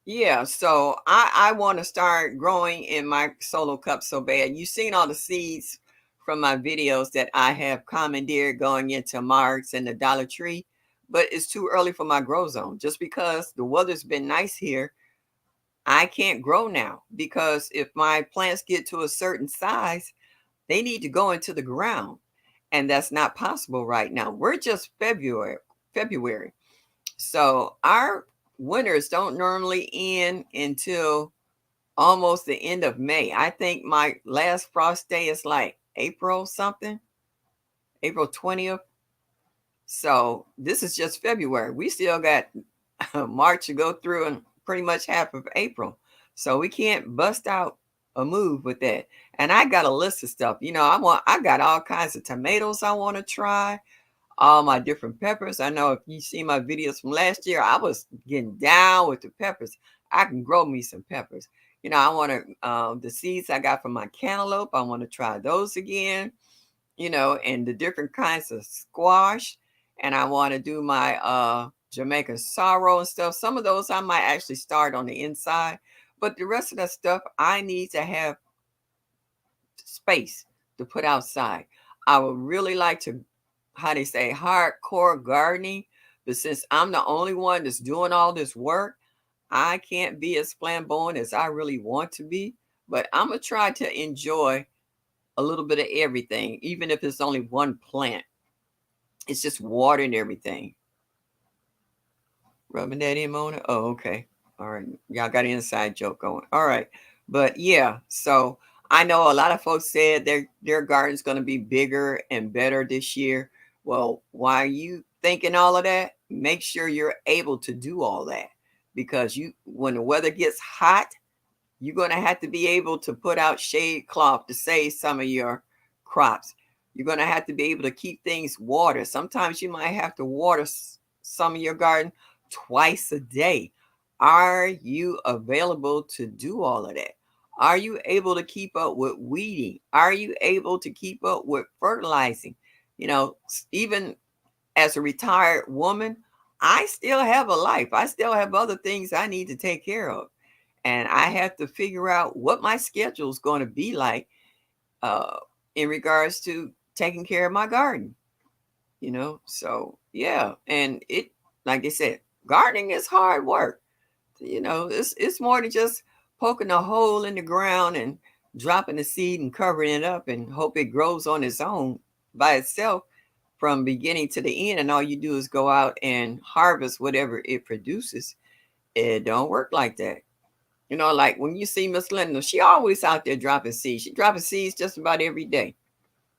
Yeah, so I want to start growing in my solo cup so bad. You've seen all the seeds from my videos that I have commandeered going into Marks and the Dollar Tree, but it's too early for my grow zone. Just because the weather's been nice here, I can't grow now because if my plants get to a certain size, they need to go into the ground, and that's not possible right now. We're just February. So our winters don't normally end until almost the end of May. I think my last frost day is like April something, April 20th. So this is just February. We still got March to go through and pretty much half of April. So we can't bust out a move with that. And I got a list of stuff. You know, I got all kinds of tomatoes I want to try, all my different peppers. I know if you see my videos from last year, I was getting down with the peppers. I can grow me some peppers. You know, I want to, the seeds I got from my cantaloupe, I want to try those again, you know, and the different kinds of squash. And I want to do my Jamaican sorrow and stuff. Some of those I might actually start on the inside, but the rest of that stuff I need to have space to put outside. I would really like to, how they say, hardcore gardening, but since I'm the only one that's doing all this work, I can't be as flamboyant as I really want to be. But I'm gonna try to enjoy a little bit of everything, even if it's only one plant. It's just watering everything. Rubbing that in on it. Oh, okay. All right. Y'all got an inside joke going. All right. But yeah, so I know a lot of folks said their garden's gonna be bigger and better this year. Well, why are you thinking all of that? Make sure you're able to do all that because you when the weather gets hot, you're going to have to be able to put out shade cloth to save some of your crops. You're going to have to be able to keep things watered. Sometimes you might have to water some of your garden twice a day. Are you available to do all of that? Are you able to keep up with weeding? Are you able to keep up with fertilizing? You know, even as a retired woman, I still have a life. I still have other things I need to take care of. And I have to figure out what my schedule is going to be like uh, in regards to taking care of my garden, you know? So, yeah. And it, like I said, gardening is hard work. You know, it's more than just poking a hole in the ground and dropping the seed and covering it up and hope it grows on its own by itself from beginning to the end. And all you do is go out and harvest whatever it produces. It don't work like that. You know, like when you see Miss Linda, she always out there dropping seeds. She dropping seeds just about every day.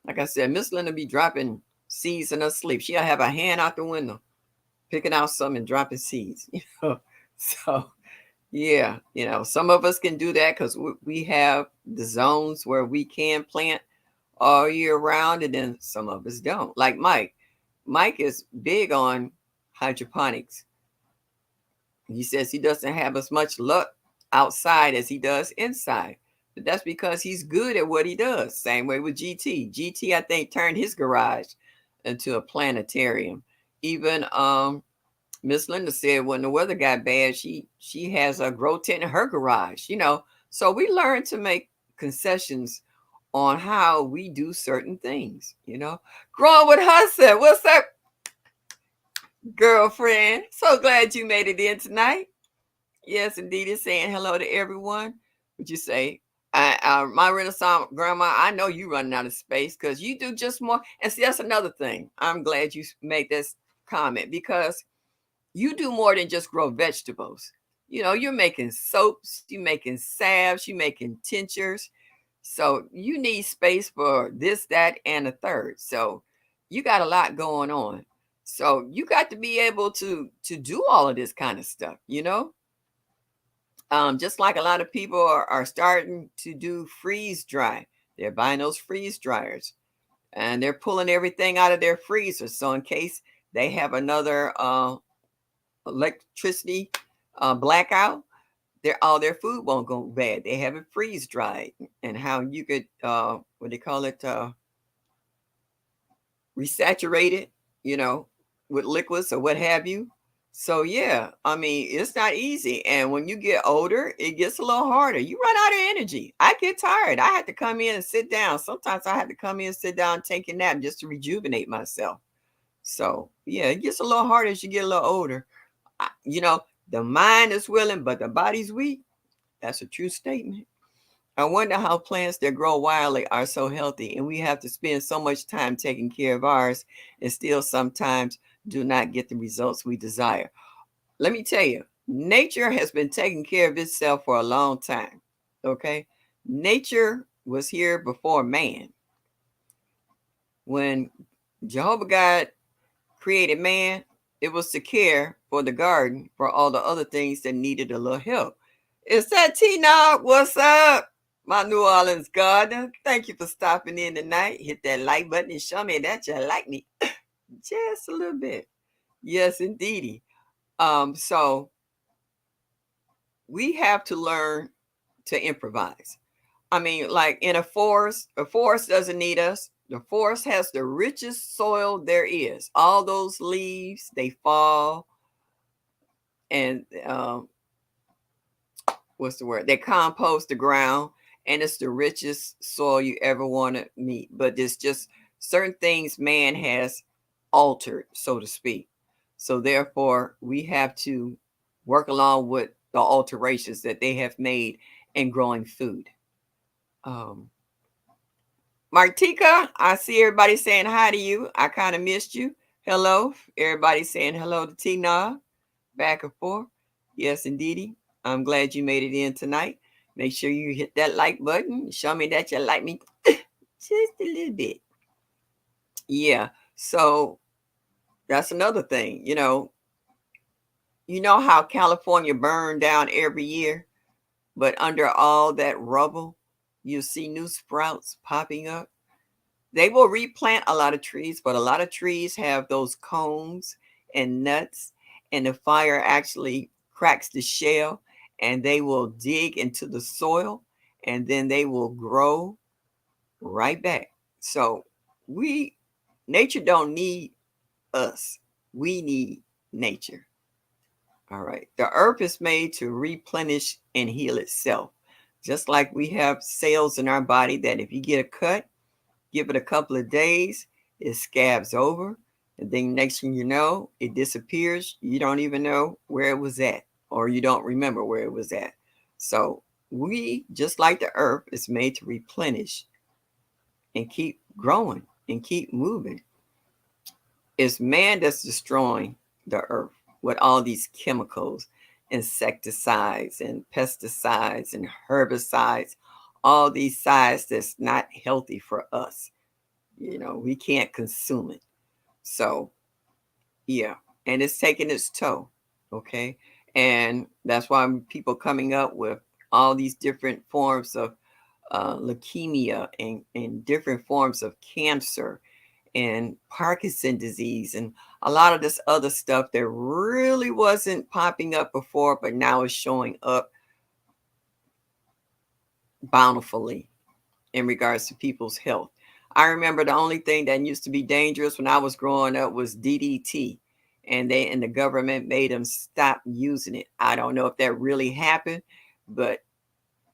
Like I said, Miss Linda be dropping seeds in her sleep. She'll have a hand out the window, picking out some and dropping seeds. You know, so yeah, you know, some of us can do that because we have the zones where we can plant all year round, and then some of us don't. Like Mike. Mike is big on hydroponics. He says he doesn't have as much luck outside as he does inside. But that's because he's good at what he does. Same way with GT. GT, I think, turned his garage into a planetarium. Even Miss Linda said when the weather got bad, she has a grow tent in her garage, you know. So we learned to make concessions on how we do certain things, you know. Growing with Hudson, what's up, girlfriend? So glad you made it in tonight. Yes, indeed, it's saying hello to everyone. Would you say, my Renaissance grandma? I know you running out of space because you do just more. And see, that's another thing. I'm glad you made this comment because you do more than just grow vegetables. You know, you're making soaps, you're making salves, you're making tinctures. So you need space for this, that, and a third. So you got a lot going on. So you got to be able to do all of this kind of stuff, you know? Just like a lot of people are starting to do freeze dry. They're buying those freeze dryers and they're pulling everything out of their freezer. So in case they have another electricity blackout, all their food won't go bad. They have it freeze dried, and how you could what they call it, resaturate it, you know, with liquids or what have you. So yeah, I mean it's not easy, and when you get older, it gets a little harder. You run out of energy. I get tired. I had to come in and sit down. Sometimes I had to come in, sit down, take a nap just to rejuvenate myself. So yeah, it gets a little harder as you get a little older. You know, the mind is willing, but the body's weak. That's a true statement. I wonder how plants that grow wildly are so healthy, and we have to spend so much time taking care of ours and still sometimes do not get the results we desire. Let me tell you, nature has been taking care of itself for a long time. Okay? Nature was here before man. When Jehovah God created man, it was to care for the garden for all the other things that needed a little help. Is that Tina? What's up? My New Orleans gardener. Thank you for stopping in tonight. Hit that like button and show me that you like me just a little bit. Yes, indeedy. So we have to learn to improvise. I mean, like in a forest doesn't need us. The forest has the richest soil there is. All those leaves, they fall and what's the word? They compost the ground, and it's the richest soil you ever want to meet. But it's just certain things man has altered, so to speak. So therefore, we have to work along with the alterations that they have made in growing food. Um, Martika, I see everybody saying hi to you. I kind of missed you. Hello. Everybody saying hello to Tina. Back and forth. Yes, indeedy. I'm glad you made it in tonight. Make sure you hit that like button. Show me that you like me just a little bit. Yeah. So that's another thing. You know how California burned down every year, but under all that rubble, you see new sprouts popping up. They will replant a lot of trees, but a lot of trees have those cones and nuts, and the fire actually cracks the shell, and they will dig into the soil, and then they will grow right back. So we nature don't need us. We need nature. All right. The earth is made to replenish and heal itself. Just like we have cells in our body that if you get a cut, give it a couple of days, it scabs over. And then next thing you know, it disappears. You don't even know where it was at, or you don't remember where it was at. So we, just like the earth, is made to replenish and keep growing and keep moving. It's man that's destroying the earth with all these chemicals, insecticides and pesticides and herbicides, all these sides that's not healthy for us. We can't consume it. So, yeah, and it's taking its toll. Okay. And that's why people coming up with all these different forms of leukemia and different forms of cancer and Parkinson disease and a lot of this other stuff that really wasn't popping up before, but now is showing up bountifully in regards to people's health. I remember the only thing that used to be dangerous when I was growing up was DDT, and the government made them stop using it. I don't know if that really happened, but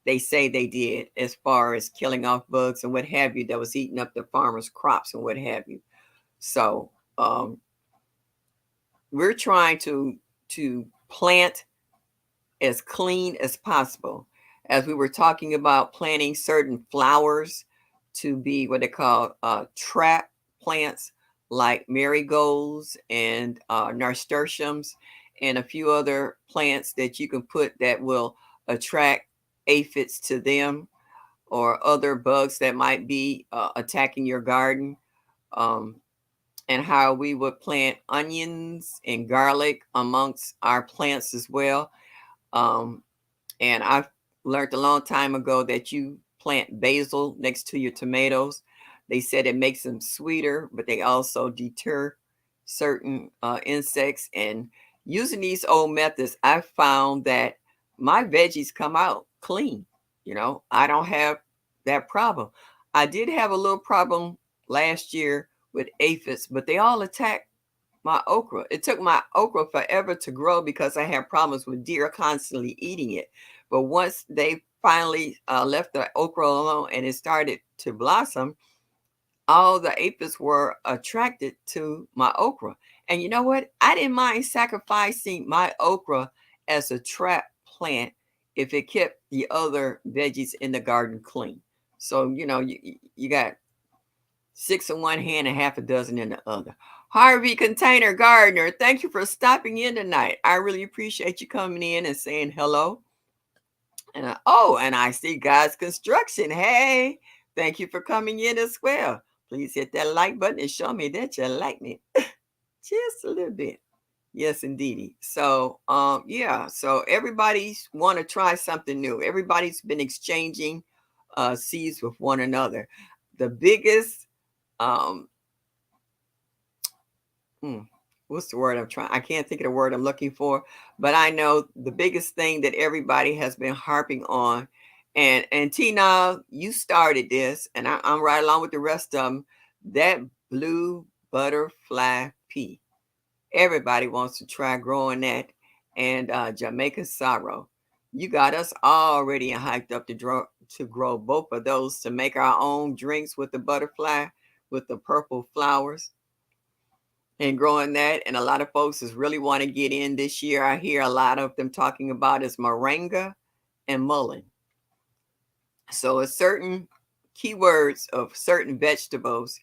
they say they did, as far as killing off bugs and what have you that was eating up the farmers' crops and what have you. So we're trying to plant as clean as possible. As we were talking about planting certain flowers to be what they call trap plants, like marigolds and nasturtiums, and a few other plants that you can put that will attract aphids to them or other bugs that might be attacking your garden. Um, and how we would plant onions and garlic amongst our plants as well. Um, and I learned a long time ago that you plant basil next to your tomatoes. They said it makes them sweeter, but they also deter certain insects. And using these old methods, I found that my veggies come out clean. I don't have that problem. I did have a little problem last year with aphids, but they all attacked my okra. It took my okra forever to grow because I had problems with deer constantly eating it. But once they finally left the okra alone and it started to blossom, all the aphids were attracted to my okra. And you know what? I didn't mind sacrificing my okra as a trap plant if it kept the other veggies in the garden clean. So, you got six in one hand and half a dozen in the other. Harvey Container Gardener, thank you for stopping in tonight. I really appreciate you coming in and saying hello. And I see God's Construction. Hey, thank you for coming in as well. Please hit that like button and show me that you like me just a little bit. Yes, indeedy. So, yeah. So everybody's want to try something new. Everybody's been exchanging seeds with one another. The biggest um what's the word I can't think of the word I'm looking for, but I know the biggest thing that everybody has been harping on, and Tina, you started this, and I'm right along with the rest of them. That blue butterfly pea. Everybody wants to try growing that, and Jamaica sorrow. You got us already hyped up to grow both of those to make our own drinks with the butterfly, with the purple flowers and growing that. And a lot of folks is really want to get in this year. I hear a lot of them talking about is moringa and mullein. So it's certain keywords of certain vegetables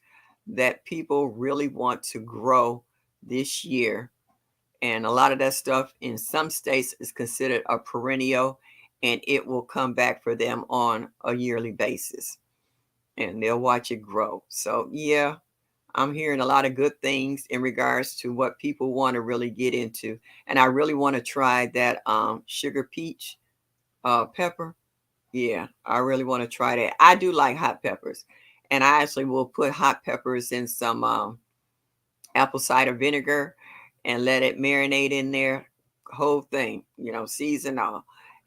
that people really want to grow this year. And a lot of that stuff in some states is considered a perennial, and it will come back for them on a yearly basis. And they'll watch it grow. So yeah, I'm hearing a lot of good things in regards to what people want to really get into. And I really want to try that sugar peach pepper. Yeah, I really want to try that. I do like hot peppers. And I actually will put hot peppers in some apple cider vinegar and let it marinate in there, whole thing, season all.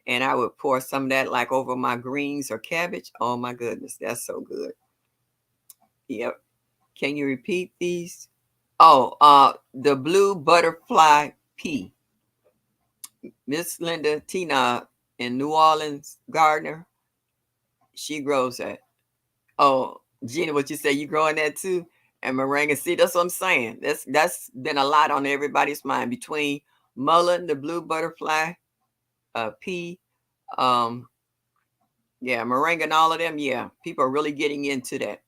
and I would pour some of that like over my greens or cabbage. Oh my goodness, that's so good. Yep. Can you repeat these? Oh, the blue butterfly pea. Miss Linda Tina in New Orleans, Gardner, she grows that. Oh, Gina, what you say? You growing that too? And moringa. See, that's what I'm saying. That's been a lot on everybody's mind between mullein, the blue butterfly, pea, um, yeah, moringa and all of them. Yeah, people are really getting into that.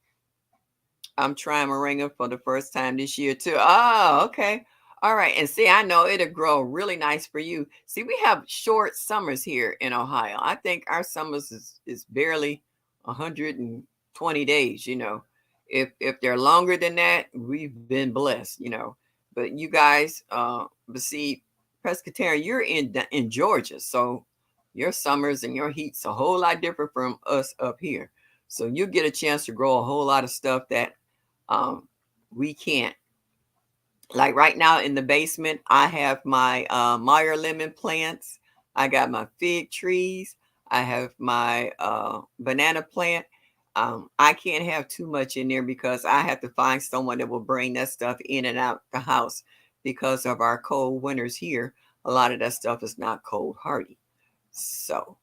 I'm trying moringa for the first time this year too. Oh, okay. All right. And see, I know it'll grow really nice for you. See, we have short summers here in Ohio. I think our summers is barely 120 days, you know. If they're longer than that, we've been blessed. But you guys, but see, Presbyterian, you're in Georgia, so your summers and your heat's a whole lot different from us up here. So you get a chance to grow a whole lot of stuff that um, we can't. Like right now in the basement, I have my Meyer lemon plants. I got my fig trees. I have my banana plant. I can't have too much in there because I have to find someone that will bring that stuff in and out the house because of our cold winters here. A lot of that stuff is not cold hardy. So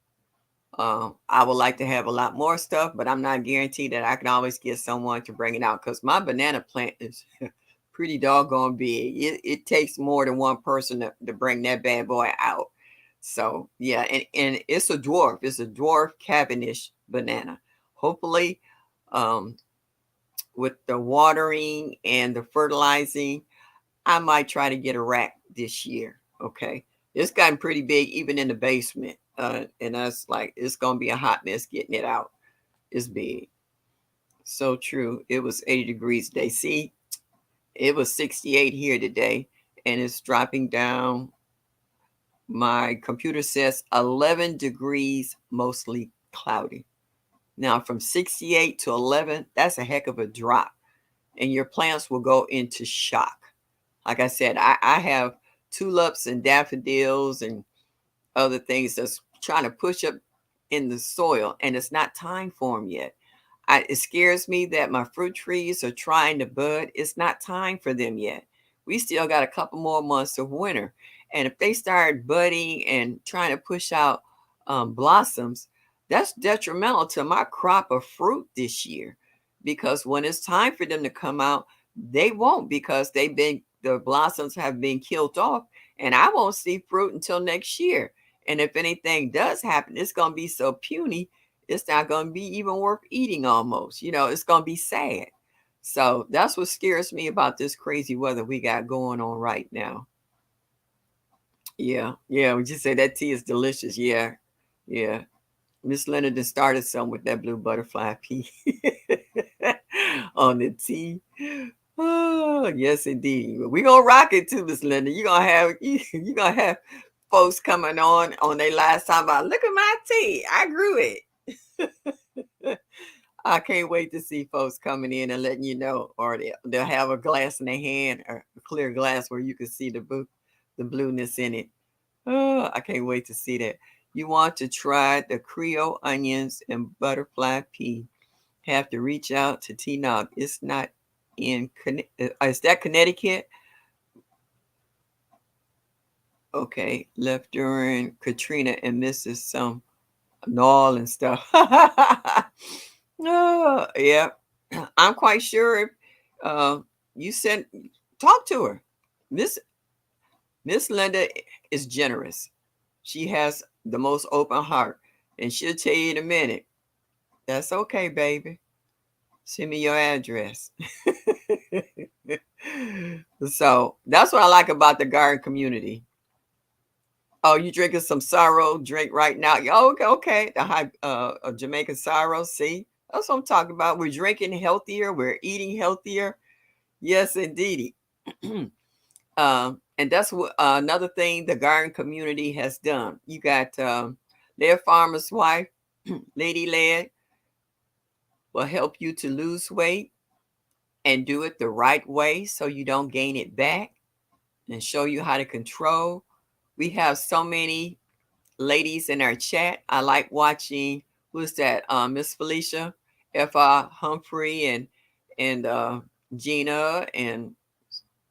I would like to have a lot more stuff, but I'm not guaranteed that I can always get someone to bring it out because my banana plant is pretty doggone big. It takes more than one person to bring that bad boy out. So yeah, and it's a dwarf. It's a dwarf Cavendish banana. Hopefully, um, with the watering and the fertilizing, I might try to get a rack this year. Okay. It's gotten pretty big even in the basement. And that's like it's gonna be a hot mess getting it out. It's big. So true. It was 80 degrees today. See, it was 68 here today, and it's dropping down. My computer says 11 degrees, mostly cloudy. Now, from 68 to 11, that's a heck of a drop, and your plants will go into shock. Like I said, I have tulips and daffodils and other things that's trying to push up in the soil, and it's not time for them yet. It scares me that my fruit trees are trying to bud. It's not time for them yet. We still got a couple more months of winter. And if they start budding and trying to push out blossoms, that's detrimental to my crop of fruit this year. Because when it's time for them to come out, they won't because the blossoms have been killed off. And I won't see fruit until next year. And if anything does happen, it's going to be so puny it's not going to be even worth eating almost. It's going to be sad. So that's what scares me about this crazy weather we got going on right now. Yeah. Yeah. Would you say that tea is delicious? Yeah. Yeah. Miss Leonard just started some with that blue butterfly pea on the tea. Oh, yes, indeed. We're gonna rock it too, Miss Linda. You're gonna have folks coming on their last time about look at my tea. I grew it. I can't wait to see folks coming in and letting you know, or they'll have a glass in their hand, or a clear glass where you can see the blueness in it. Oh, I can't wait to see that. You want to try the Creole onions and butterfly pea? Have to reach out to T Nog. It's not is that Connecticut? Okay, left during Katrina and Mrs. Some Noel and stuff. Oh, yeah. I'm quite sure if you sent talk to her. Miss Miss Linda is generous. She has the most open heart, and she'll tell you in a minute. That's okay, baby. Send me your address. So that's what I like about the garden community. Oh, you drinking some sorrow drink right now? Oh, okay, okay. The high Jamaican sorrow. See, that's what I'm talking about. We're drinking healthier. We're eating healthier. Yes, indeedy. And that's what another thing the garden community has done. You got their farmer's wife, Lady Led, will help you to lose weight and do it the right way so you don't gain it back and show you how to control. We have so many ladies in our chat. I like watching, who's that? Miss Felicia, F.R. Humphrey, and Gina, and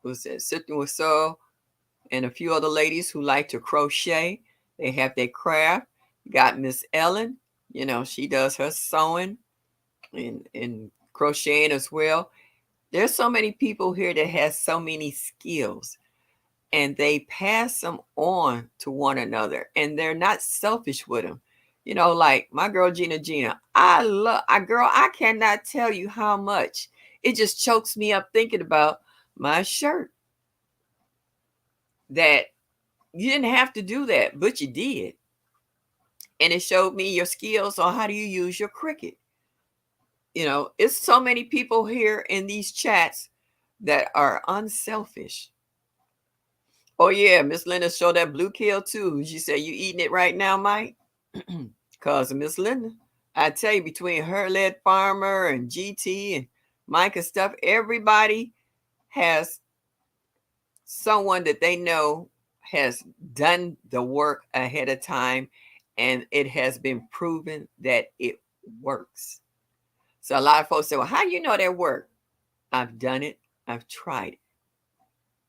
who's that? Sitting with So, and a few other ladies who like to crochet. They have their craft. You got Miss Ellen. She does her sewing and crocheting as well. There's so many people here that has so many skills, and they pass them on to one another, and they're not selfish with them. Like my girl Gina, I cannot tell you how much it just chokes me up thinking about my shirt, that you didn't have to do that, but you did. And it showed me your skills on how do you use your Cricut. It's so many people here in these chats that are unselfish. Oh yeah, Miss Linda showed that blue kale too. She said, you eating it right now, Mike? Cause of Miss Linda. I tell you, between her led farmer and GT and Mike and stuff, everybody has someone that they know has done the work ahead of time, and it has been proven that it works. So a lot of folks say, well, how do you know that worked? I've done it. I've tried it.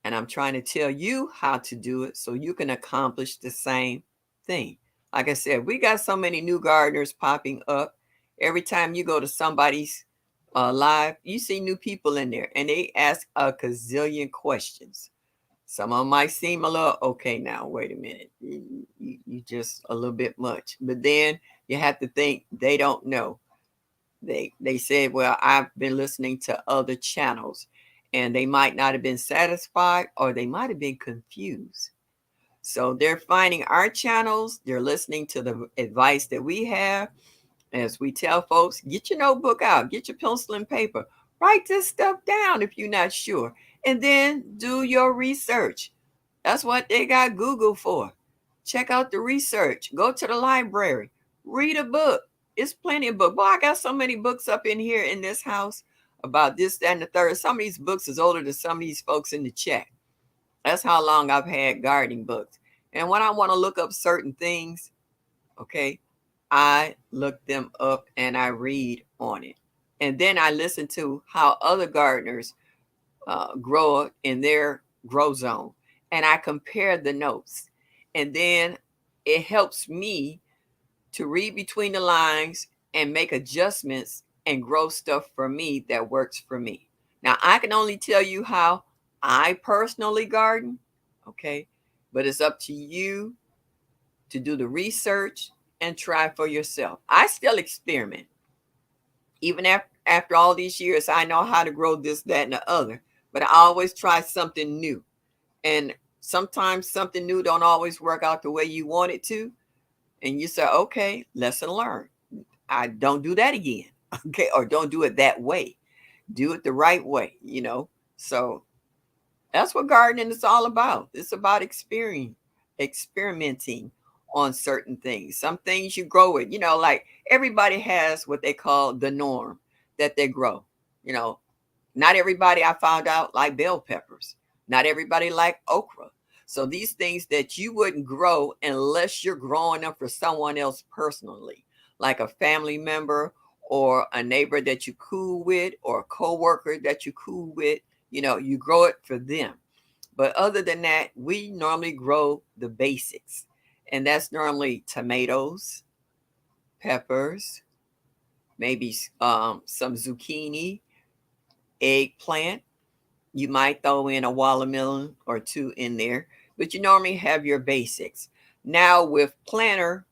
And I'm trying to tell you how to do it so you can accomplish the same thing. Like I said, we got so many new gardeners popping up. Every time you go to somebody's live, you see new people in there, and they ask a gazillion questions. Some of them might seem a little, okay, now, wait a minute. You just a little bit much. But then you have to think they don't know. They said, well, I've been listening to other channels, and they might not have been satisfied, or they might have been confused. So they're finding our channels. They're listening to the advice that we have. As we tell folks, get your notebook out, get your pencil and paper, write this stuff down if you're not sure, and then do your research. That's what they got Google for. Check out the research. Go to the library. Read a book. It's plenty of books. Boy, I got so many books up in here in this house about this, that, and the third. Some of these books is older than some of these folks in the chat. That's how long I've had gardening books. And when I want to look up certain things, okay, I look them up and I read on it. And then I listen to how other gardeners grow in their grow zone. And I compare the notes. And then it helps me to read between the lines and make adjustments and grow stuff for me that works for me. Now, I can only tell you how I personally garden, okay? But it's up to you to do the research and try for yourself. I still experiment. Even after all these years, I know how to grow this, that, and the other. But I always try something new. And sometimes something new don't always work out the way you want it to. And you say, okay, lesson learned. I don't do that again. Okay. Or don't do it that way. Do it the right way. So that's what gardening is all about. It's about experimenting on certain things. Some things you grow with, like everybody has what they call the norm that they grow. You know, not everybody, I found out, like bell peppers. Not everybody like okra. So these things that you wouldn't grow unless you're growing them for someone else personally, like a family member or a neighbor that you cool with or a coworker that you cool with, you grow it for them. But other than that, we normally grow the basics. And that's normally tomatoes, peppers, maybe some zucchini, eggplant. You might throw in a watermelon or two in there, but you normally have your basics. Now with Planner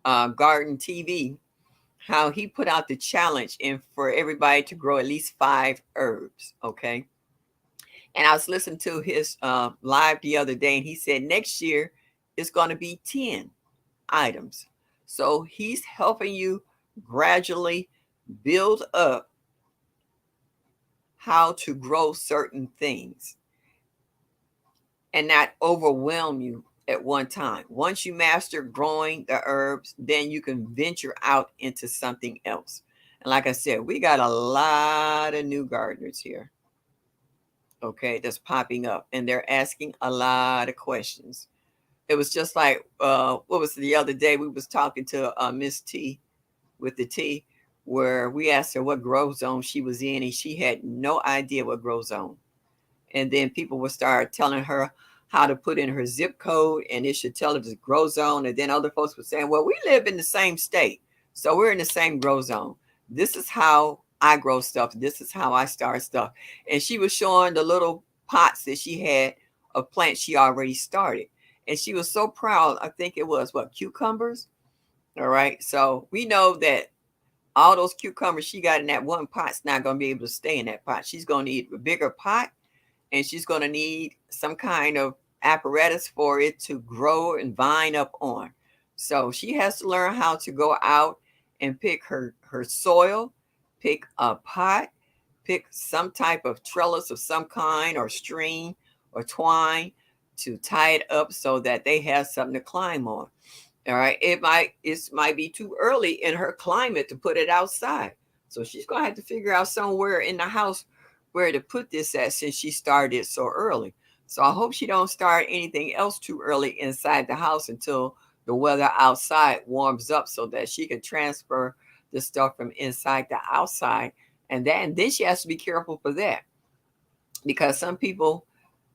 Garden TV, how he put out the challenge and for everybody to grow at least 5 herbs, okay? And I was listening to his live the other day, and he said next year it's going to be 10 items. So he's helping you gradually build up how to grow certain things and not overwhelm you at one time. Once you master growing the herbs, then you can venture out into something else. And like I said, we got a lot of new gardeners here, okay, that's popping up, and they're asking a lot of questions. It was just like what was the other day we was talking to Miss T with the T, where we asked her what grow zone she was in, and she had no idea what grow zone. And then people would start telling her how to put in her zip code, and it should tell her the grow zone. And then other folks were saying, well, we live in the same state, so we're in the same grow zone. This is how I grow stuff. This is how I start stuff. And she was showing the little pots that she had of plants she already started. And she was so proud. I think it was what, cucumbers? All right. So we know that all those cucumbers she got in that one pot's not going to be able to stay in that pot. She's going to need a bigger pot, and she's going to need some kind of apparatus for it to grow and vine up on. So she has to learn how to go out and pick her soil, pick a pot, pick some type of trellis of some kind or string or twine to tie it up so that they have something to climb on. All right. It might be too early in her climate to put it outside. So she's gonna have to figure out somewhere in the house where to put this at since she started so early. So I hope she don't start anything else too early inside the house until the weather outside warms up so that she can transfer the stuff from inside to outside. And then she has to be careful for that because some people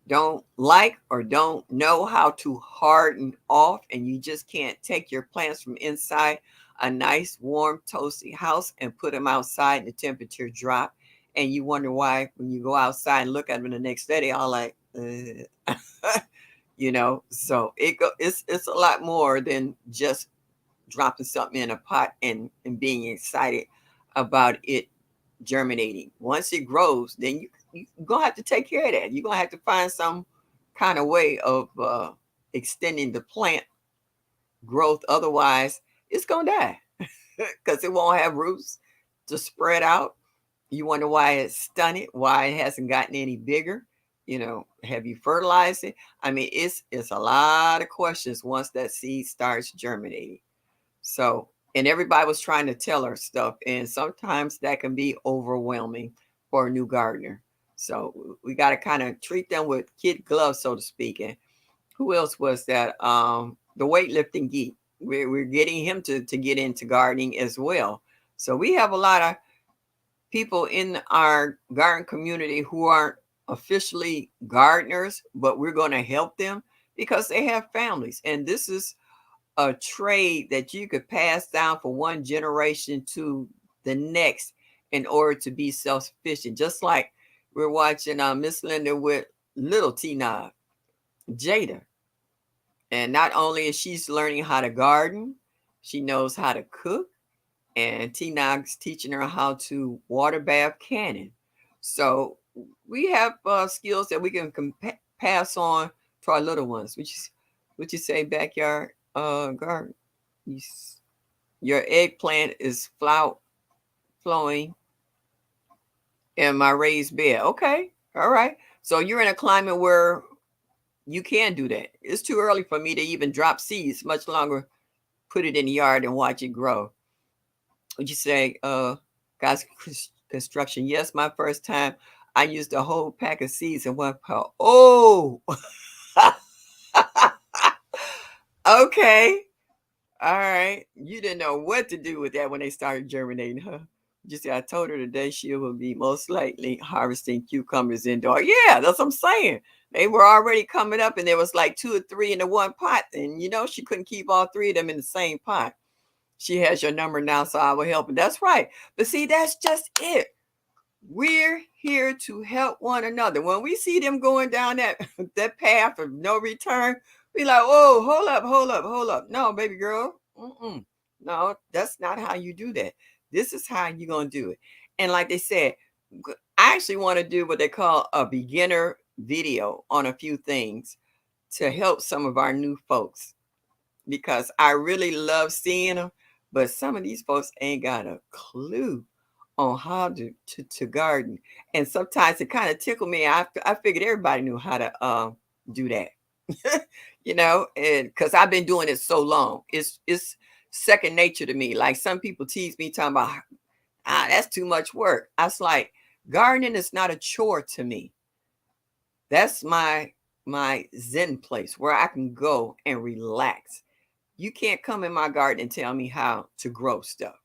don't like or don't know how to harden off, and you just can't take your plants from inside a nice warm toasty house and put them outside and the temperature drop, and you wonder why when you go outside and look at them the next day they all like so it's a lot more than just dropping something in a pot and being excited about it germinating. Once it grows, then you're gonna have to take care of that. You're gonna have to find some kind of way of extending the plant growth. Otherwise, it's gonna die because it won't have roots to spread out. You wonder why it's stunted, why it hasn't gotten any bigger. Have you fertilized it? I mean, it's a lot of questions once that seed starts germinating. So, and everybody was trying to tell her stuff, and sometimes that can be overwhelming for a new gardener. So we got to kind of treat them with kid gloves, so to speak. And who else was that? The weightlifting geek. We're getting him to get into gardening as well. So we have a lot of people in our garden community who aren't officially gardeners, but we're going to help them because they have families, and this is a trade that you could pass down from one generation to the next in order to be self-sufficient. Just like we're watching Miss Linda with little Tina, Jada. And not only is she's learning how to garden, she knows how to cook, and Tina's teaching her how to water bath cannon. So we have skills that we can pass on to our little ones. Would you say backyard garden? Your eggplant is flowing in my raised bed. Okay, all right. So you're in a climate where you can do that. It's too early for me to even drop seeds, much longer put it in the yard and watch it grow. Would you say, guys, construction? Yes, my first time I used a whole pack of seeds in one pot. Oh, okay. All right. You didn't know what to do with that when they started germinating, huh? You see, I told her today she will be most likely harvesting cucumbers indoor. Yeah, that's what I'm saying. They were already coming up, and there was like 2 or 3 in the one pot. And she couldn't keep all 3 of them in the same pot. She has your number now, so I will help her. That's right. But see, that's just it. We're here to help one another. When we see them going down that path of no return, be like, "Whoa, hold up, hold up, hold up! No, baby girl, no, that's not how you do that. This is how you're gonna do it." And like they said, I actually want to do what they call a beginner video on a few things to help some of our new folks because I really love seeing them, but some of these folks ain't got a clue on how to garden. And sometimes it kind of tickled me. I figured everybody knew how to do that. And because I've been doing it so long. It's second nature to me. Like some people tease me talking about that's too much work. I was like, gardening is not a chore to me. That's my my zen place where I can go and relax. You can't come in my garden and tell me how to grow stuff.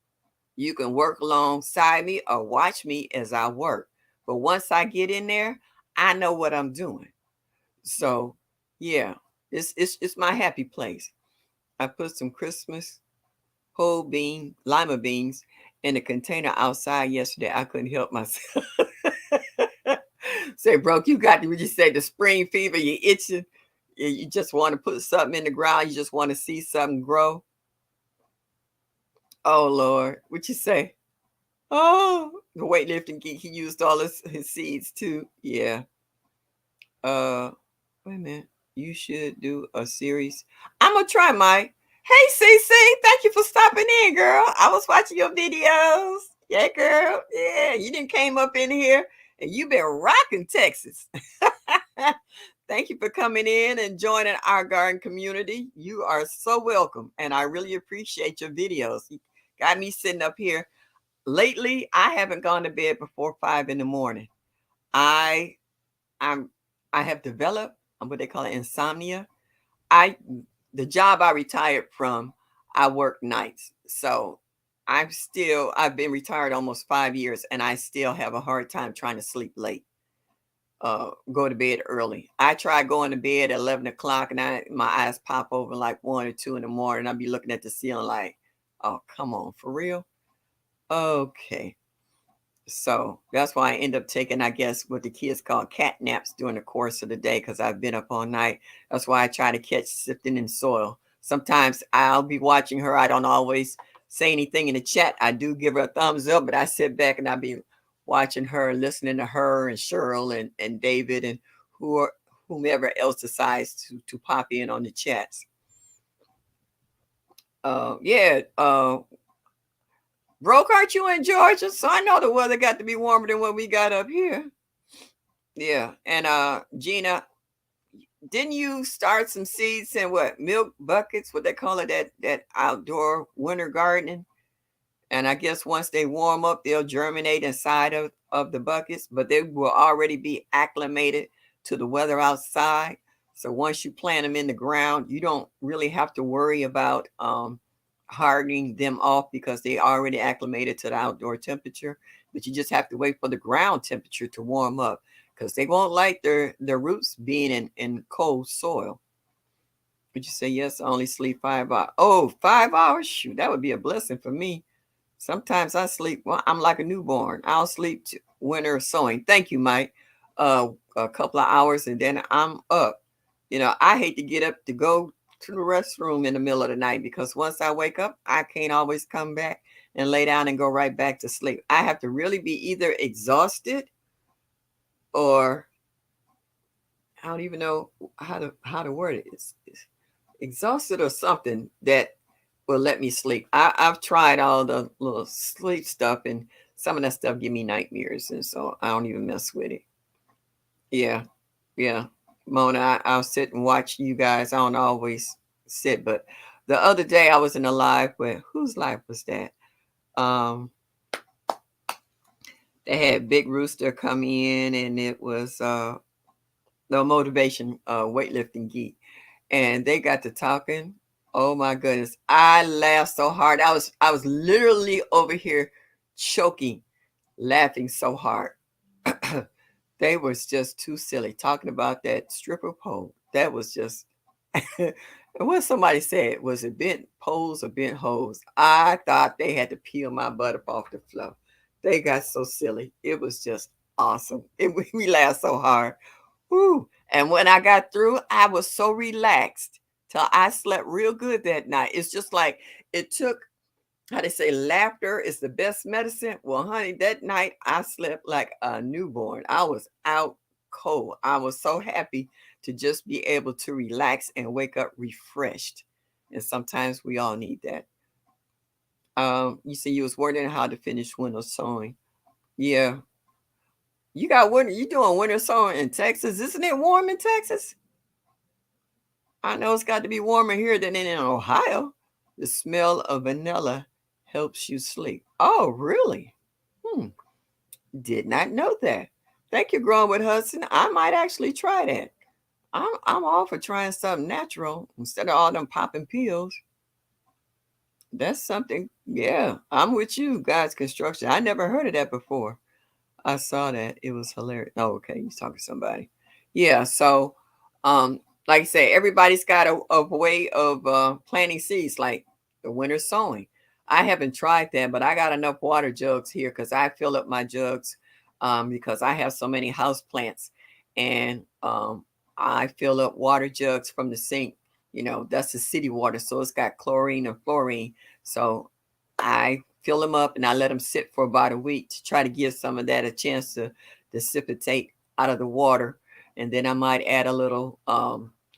You can work alongside me or watch me as I work. But once I get in there, I know what I'm doing. So yeah, it's my happy place. I put some Christmas lima beans in a container outside yesterday. I couldn't help myself. Say, broke, you got to, would you say the spring fever, you itching, you just want to put something in the ground, you just want to see something grow. Oh Lord, what you say? Oh, the weightlifting geek, he used all his seeds too. Yeah. Uh, wait a minute. You should do a series. I'm gonna try, Mike. Hey, CC, thank you for stopping in, girl. I was watching your videos. Yeah, girl. Yeah, you didn't came up in here and you've been rocking Texas. Thank you for coming in and joining our garden community. You are so welcome, and I really appreciate your videos. You got me sitting up here. Lately, I haven't gone to bed before 5 in the morning. I I'm I have developed what they call it insomnia. I the job I retired from, I work nights. So I've been retired almost 5 years and I still have a hard time trying to sleep late. Go to bed early. I try going to bed at 11 o'clock and my eyes pop open like 1 or 2 in the morning. I'll be looking at the ceiling like, oh come on, for real? Okay. So that's why I end up taking, I guess, what the kids call cat naps during the course of the day because I've been up all night. That's why I try to catch sifting in soil. Sometimes I'll be watching her. I don't always say anything in the chat. I do give her a thumbs up, but I sit back and I'll be watching her, listening to her and Cheryl and David and whomever else decides to pop in on the chats. Yeah, Broke, aren't you in Georgia? So I know the weather got to be warmer than what we got up here. Yeah. And Gina, didn't you start some seeds in what milk buckets? What they call it, that outdoor winter gardening? And I guess once they warm up, they'll germinate inside of the buckets, but they will already be acclimated to the weather outside. So once you plant them in the ground, you don't really have to worry about hardening them off because they already acclimated to the outdoor temperature. But you just have to wait for the ground temperature to warm up because they won't like their roots being in cold soil. Would you say yes? I only sleep 5 hours. Oh, 5 hours? Shoot, that would be a blessing for me. Sometimes I sleep. Well, I'm like a newborn. I'll sleep winter sowing. Thank you, Mike. A couple of hours and then I'm up. I hate to get up to go to the restroom in the middle of the night because once I wake up, I can't always come back and lay down and go right back to sleep. I have to really be either exhausted or I don't even know how to word it. It's exhausted or something that will let me sleep. I've tried all the little sleep stuff, and some of that stuff give me nightmares, and so I don't even mess with it. Yeah, yeah. Mona, I'll sit and watch you guys. I don't always sit, but the other day I was in a live where whose live was that? Um, they had Big Rooster come in, and it was the motivation weightlifting geek, and they got to talking. Oh my goodness, I laughed so hard. I was literally over here choking, laughing so hard. They was just too silly talking about that stripper pole. That was just what somebody said, was it bent poles or bent holes? I thought they had to peel my butt up off the floor. They got so silly. It was just awesome. We laughed so hard. Woo. And when I got through, I was so relaxed till I slept real good that night. It's just like it took, how they say, laughter is the best medicine. Well, honey, that night I slept like a newborn. I was out cold. I was so happy to just be able to relax and wake up refreshed. And sometimes we all need that. You said you was wondering how to finish winter sowing. Yeah. You got winter, you doing winter sowing in Texas. Isn't it warm in Texas? I know it's got to be warmer here than in Ohio. The smell of vanilla helps you sleep. Oh, really? Hmm. Did not know that. Thank you, Growing with Hudson. I might actually try that. I'm all for trying something natural instead of all them popping pills. That's something. Yeah, I'm with you, guys. Construction. I never heard of that before. I saw that. It was hilarious. Oh, okay. You talking to somebody. Yeah. So, um, like I say, everybody's got a way of planting seeds, like the winter sowing. I haven't tried that, but I got enough water jugs here because I fill up my jugs because I have so many house plants, and I fill up water jugs from the sink. That's the city water, so it's got chlorine and fluorine. So I fill them up and I let them sit for about a week to try to give some of that a chance to dissipate out of the water. And then I might add a little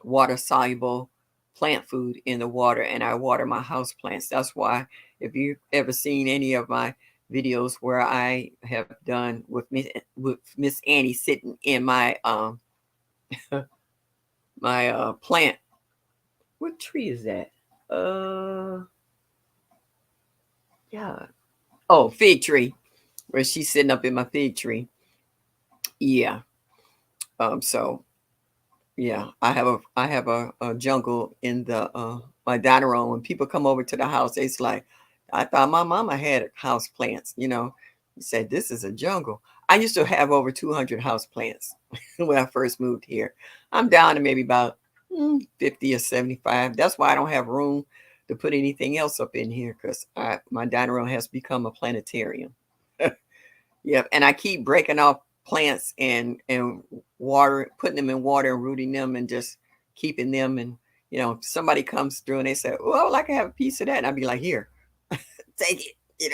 water soluble plant food in the water, and I water my house plants. That's why, if you've ever seen any of my videos where I have done with Miss Annie sitting in my my plant. What tree is that? Yeah. Oh, fig tree. Where she's sitting up in my fig tree. Yeah. So yeah, I have a jungle in the my dining room. When people come over to the house, it's like, I thought my mama had house plants. He said this is a jungle. I used to have over 200 house plants when I first moved here. I'm down to maybe about 50 or 75. That's why I don't have room to put anything else up in here, because my dining room has become a planetarium. Yep, and I keep breaking off plants and water, putting them in water and rooting them and just keeping them. And if somebody comes through and they say, "Oh, I would like to have a piece of that," and I'd be like, "Here, take it."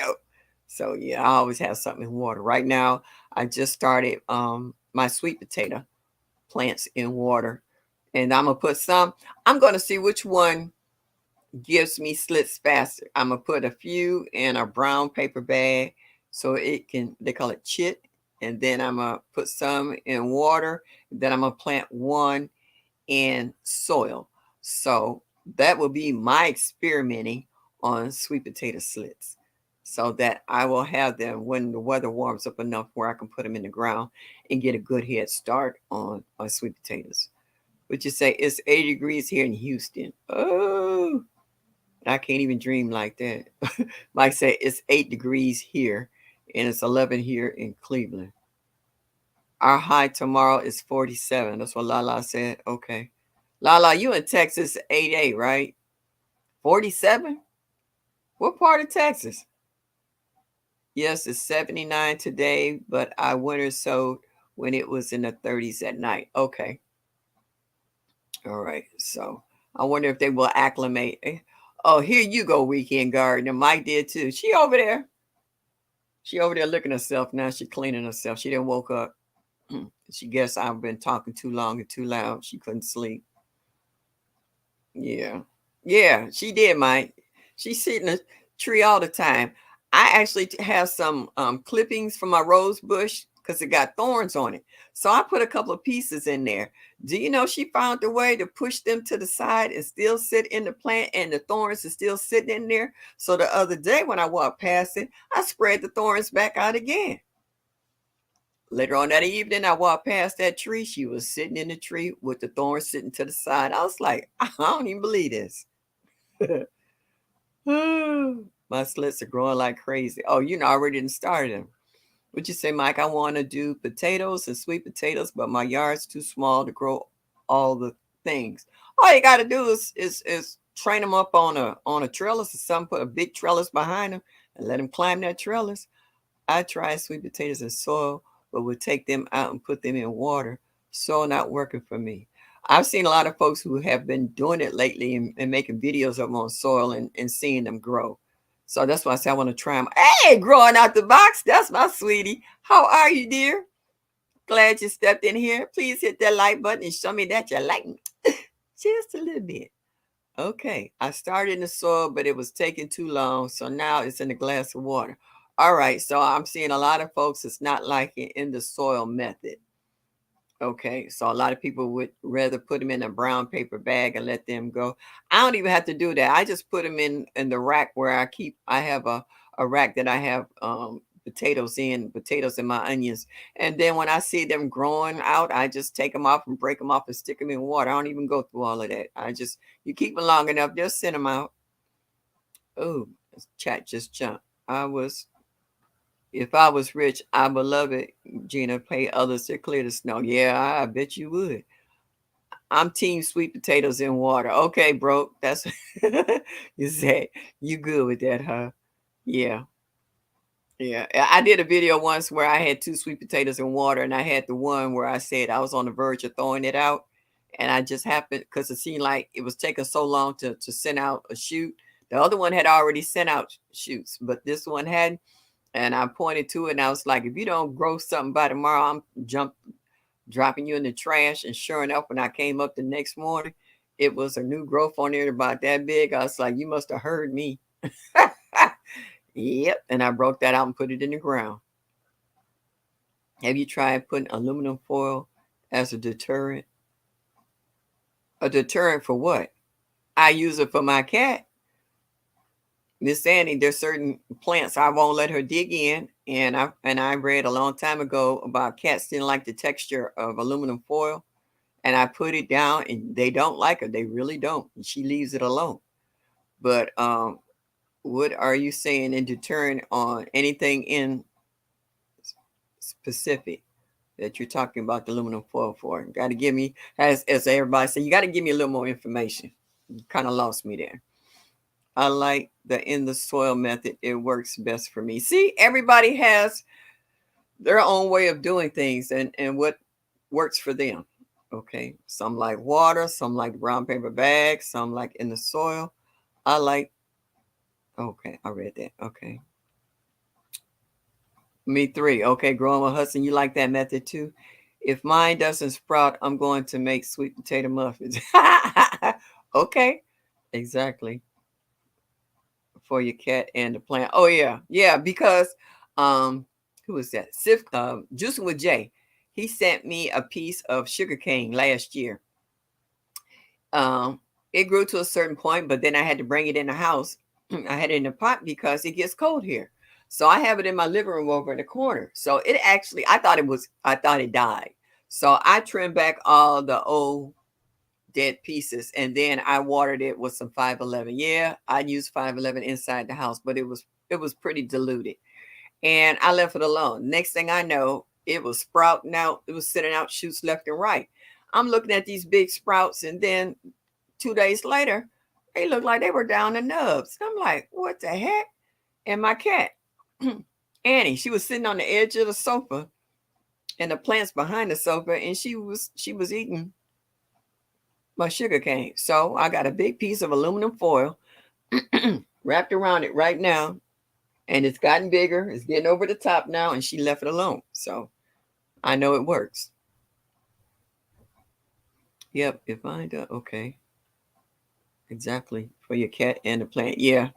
So yeah, I always have something in water. Right now, I just started my sweet potato plants in water, and I'm gonna put some. I'm gonna see which one gives me slits faster. I'm gonna put a few in a brown paper bag so it can, they call it chit, and then I'm gonna put some in water. Then I'm gonna plant one in soil. So that will be my experimenting on sweet potato slits, so that I will have them when the weather warms up enough where I can put them in the ground and get a good head start on sweet potatoes. Would you say it's 80 degrees here in Houston? Oh, I can't even dream like that. Like I say, it's 8 degrees here and it's 11 here in Cleveland. Our high tomorrow is 47. That's what Lala said. Okay. Lala, you in Texas 88, right? 47? What part of Texas? Yes, it's 79 today, but I winter sowed when it was in the 30s at night. Okay. All right. So I wonder if they will acclimate. Oh, here you go, weekend gardener. Mike did too. She over there. She over there looking herself now. She cleaning herself. She didn't woke up. She guessed I've been talking too long and too loud. She couldn't sleep. Yeah. Yeah, she did, Mike. She sit in a tree all the time. I actually have some clippings from my rose bush because it got thorns on it. So I put a couple of pieces in there. Do you know she found a way to push them to the side and still sit in the plant, and the thorns are still sitting in there? So the other day when I walked past it, I spread the thorns back out again. Later on that evening, I walked past that tree. She was sitting in the tree with the thorns sitting to the side. I was like, I don't even believe this. My slits are growing like crazy. Oh, I already didn't start them. Would you say, Mike, I want to do potatoes and sweet potatoes, but my yard's too small to grow all the things. All you got to do is train them up on a trellis or something. Put a big trellis behind them and let them climb that trellis. I tried sweet potatoes in soil, but would take them out and put them in water. Soil not working for me. I've seen a lot of folks who have been doing it lately and making videos of them on soil and seeing them grow. So that's why I say I want to try them. Hey, growing out the box. That's my sweetie. How are you, dear? Glad you stepped in here. Please hit that like button and show me that you like me just a little bit. Okay, I started in the soil, but it was taking too long. So now it's in a glass of water. All right, so I'm seeing a lot of folks it's not liking in the soil method. Okay, so a lot of people would rather put them in a brown paper bag and let them go. I don't even have to do that. I just put them in the rack where I have a rack that I have potatoes in my onions. And then when I see them growing out, I just take them off and break them off and stick them in water. I don't even go through all of that. You keep them long enough, they'll send them out. Oh, chat just jumped. I was If I was rich, I would love it, Gina, pay others to clear the snow. Yeah, I bet you would. I'm team sweet potatoes in water. Okay, bro. That's you said you good with that, huh? Yeah. Yeah. I did a video once where I had two sweet potatoes in water, and I had the one where I said I was on the verge of throwing it out. And I just happened because it seemed like it was taking so long to send out a shoot. The other one had already sent out shoots, but this one hadn't. And I pointed to it and I was like, if you don't grow something by tomorrow, dropping you in the trash. And sure enough, when I came up the next morning, it was a new growth on there about that big. I was like, you must have heard me. Yep. And I broke that out and put it in the ground. Have you tried putting aluminum foil as a deterrent? A deterrent for what? I use it for my cat. Miss Annie, there's certain plants I won't let her dig in. And I read a long time ago about cats didn't like the texture of aluminum foil. And I put it down and they don't like it. They really don't. And she leaves it alone. But what are you saying in deterrent on anything in specific that you're talking about the aluminum foil for? Got to give me, as everybody said, you got to give me a little more information. You kind of lost me there. I like the in the soil method. It works best for me. See, everybody has their own way of doing things and what works for them. Okay. Some like water, some like brown paper bags, some like in the soil. I like, okay, I read that. Okay. Me three. Okay, growing with Hudson, you like that method too? If mine doesn't sprout, I'm going to make sweet potato muffins. Okay. Exactly. For your cat and the plant. Oh yeah, yeah. Because who was that? Juicing with Jay. He sent me a piece of sugar cane last year. Um, it grew to a certain point, but then I had to bring it in the house. I had it in the pot because it gets cold here. So I have it in my living room over in the corner. So it actually, I thought it died. So I trimmed back all the old dead pieces and then I watered it with some 511. Yeah, I used 511 inside the house, but it was pretty diluted. And I left it alone. Next thing I know, it was sprouting out. It was sending out shoots left and right. I'm looking at these big sprouts, and then 2 days later, they looked like they were down the nubs. I'm like, what the heck? And my cat, Annie, she was sitting on the edge of the sofa and the plants behind the sofa, and she was eating my sugar cane. So I got a big piece of aluminum foil wrapped around it right now, and it's gotten bigger. It's getting over the top now, and she left it alone. So I know it works. Yep, if I do, okay, exactly for your cat and the plant. Yeah,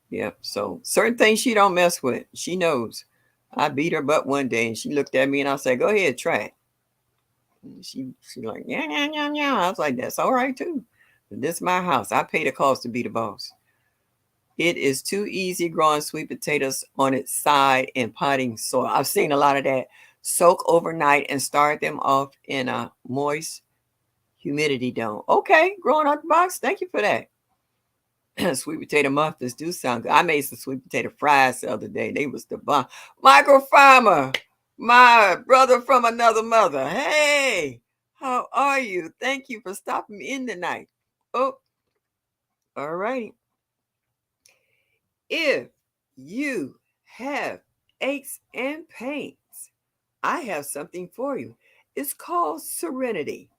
yeah. So certain things she don't mess with. She knows. I beat her butt one day, and she looked at me, and I said, "Go ahead, try it." And she like yeah yeah yeah yeah. I was like, "That's all right too. This is my house. I pay the cost to be the boss." It is too easy growing sweet potatoes on its side in potting soil. I've seen a lot of that. Soak overnight and start them off in a moist humidity dome. Okay, growing out the box. Thank you for that. Sweet potato muffins do sound good. I made some sweet potato fries the other day. They was the bomb. Michael Farmer, my brother from another mother. Hey, how are you? Thank you for stopping in tonight. Oh, all right. If you have aches and pains, I have something for you. It's called Serenity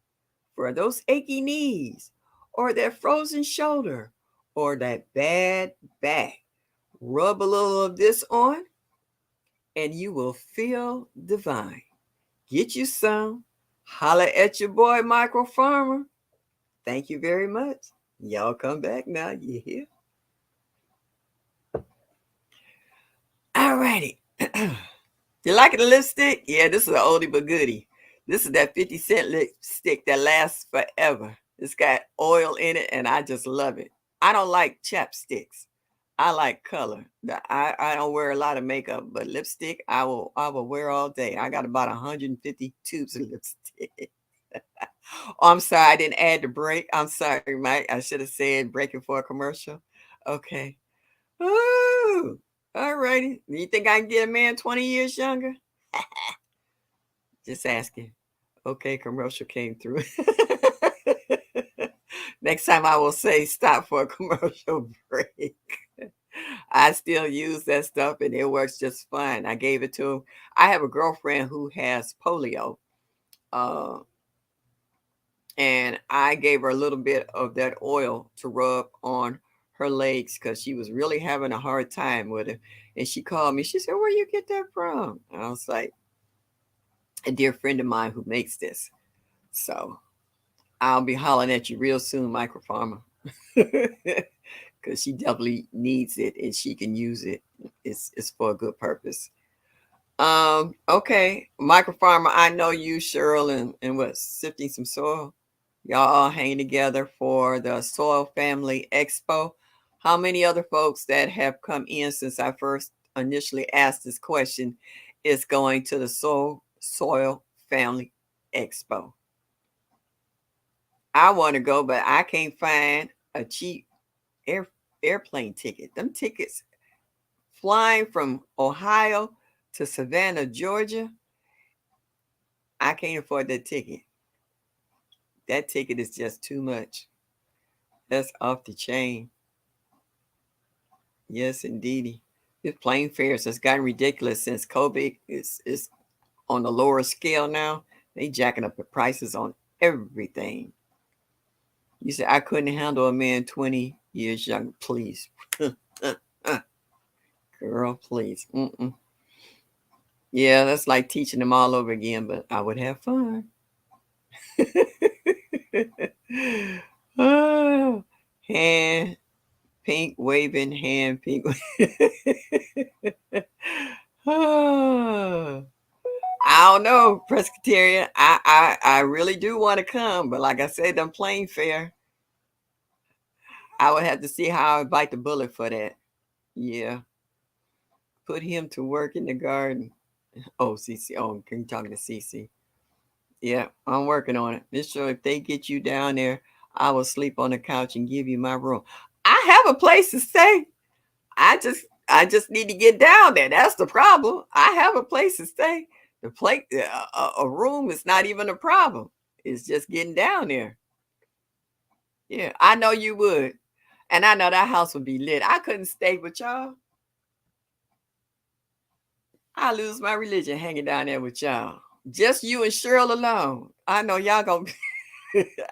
for those achy knees or that frozen shoulder or that bad back. Rub a little of this on and you will feel divine. Get you some. Holla at your boy, Michael Farmer. Thank you very much. Y'all come back now. You hear? All righty. You like the lipstick? Yeah, this is an oldie but goodie. This is that 50-cent lipstick that lasts forever. It's got oil in it, and I just love it. I don't like chapsticks. I like color. I don't wear a lot of makeup, but lipstick I will wear all day. I got about 150 tubes of lipstick. Oh, I'm sorry, I didn't add the break. I'm sorry, Mike. I should have said breaking for a commercial. Okay. Ooh. All righty. You think I can get a man 20 years younger? Just asking. Okay, commercial came through. Next time I will say stop for a commercial break. I still use that stuff and it works just fine. I gave it to him. I have a girlfriend who has polio. Uh, and I gave her a little bit of that oil to rub on her legs because she was really having a hard time with it. And she called me. She said, "Where you get that from?" And I was like, "A dear friend of mine who makes this." So I'll be hollering at you real soon, microfarmer, because she definitely needs it and she can use it. It's for a good purpose. Okay, microfarmer. I know you, Cheryl, and what sifting some soil. Y'all all hanging together for the Soil Family Expo. How many other folks that have come in since I first initially asked this question is going to the Soil Family Expo? I want to go, but I can't find a cheap air, airplane ticket. Them tickets flying from Ohio to Savannah, Georgia, I can't afford that ticket. That ticket is just too much. That's off the chain. Yes, indeedy. This plane fares has gotten ridiculous since COVID is on the lower scale now. They jacking up the prices on everything. You said I couldn't handle a man 20 years young. Please. Girl, please. Mm-mm. Yeah, that's like teaching them all over again, but I would have fun. Oh, hand pink waving, hand pink. Oh, I don't know, Presbyterian. I really do want to come, but like I said, them plane fare, I would have to see how I bite the bullet for that. Yeah, put him to work in the garden. Oh, CC. Oh, can you talking to CC? Yeah, I'm working on it. Miss sure if they get you down there, I will sleep on the couch and give you my room. I have a place to stay. I just need to get down there. That's the problem. I have a place to stay. The place, a room is not even a problem. It's just getting down there. Yeah, I know you would, and I know that house would be lit. I couldn't stay with y'all. I lose my religion hanging down there with y'all. Just you and Cheryl alone. I know y'all gonna.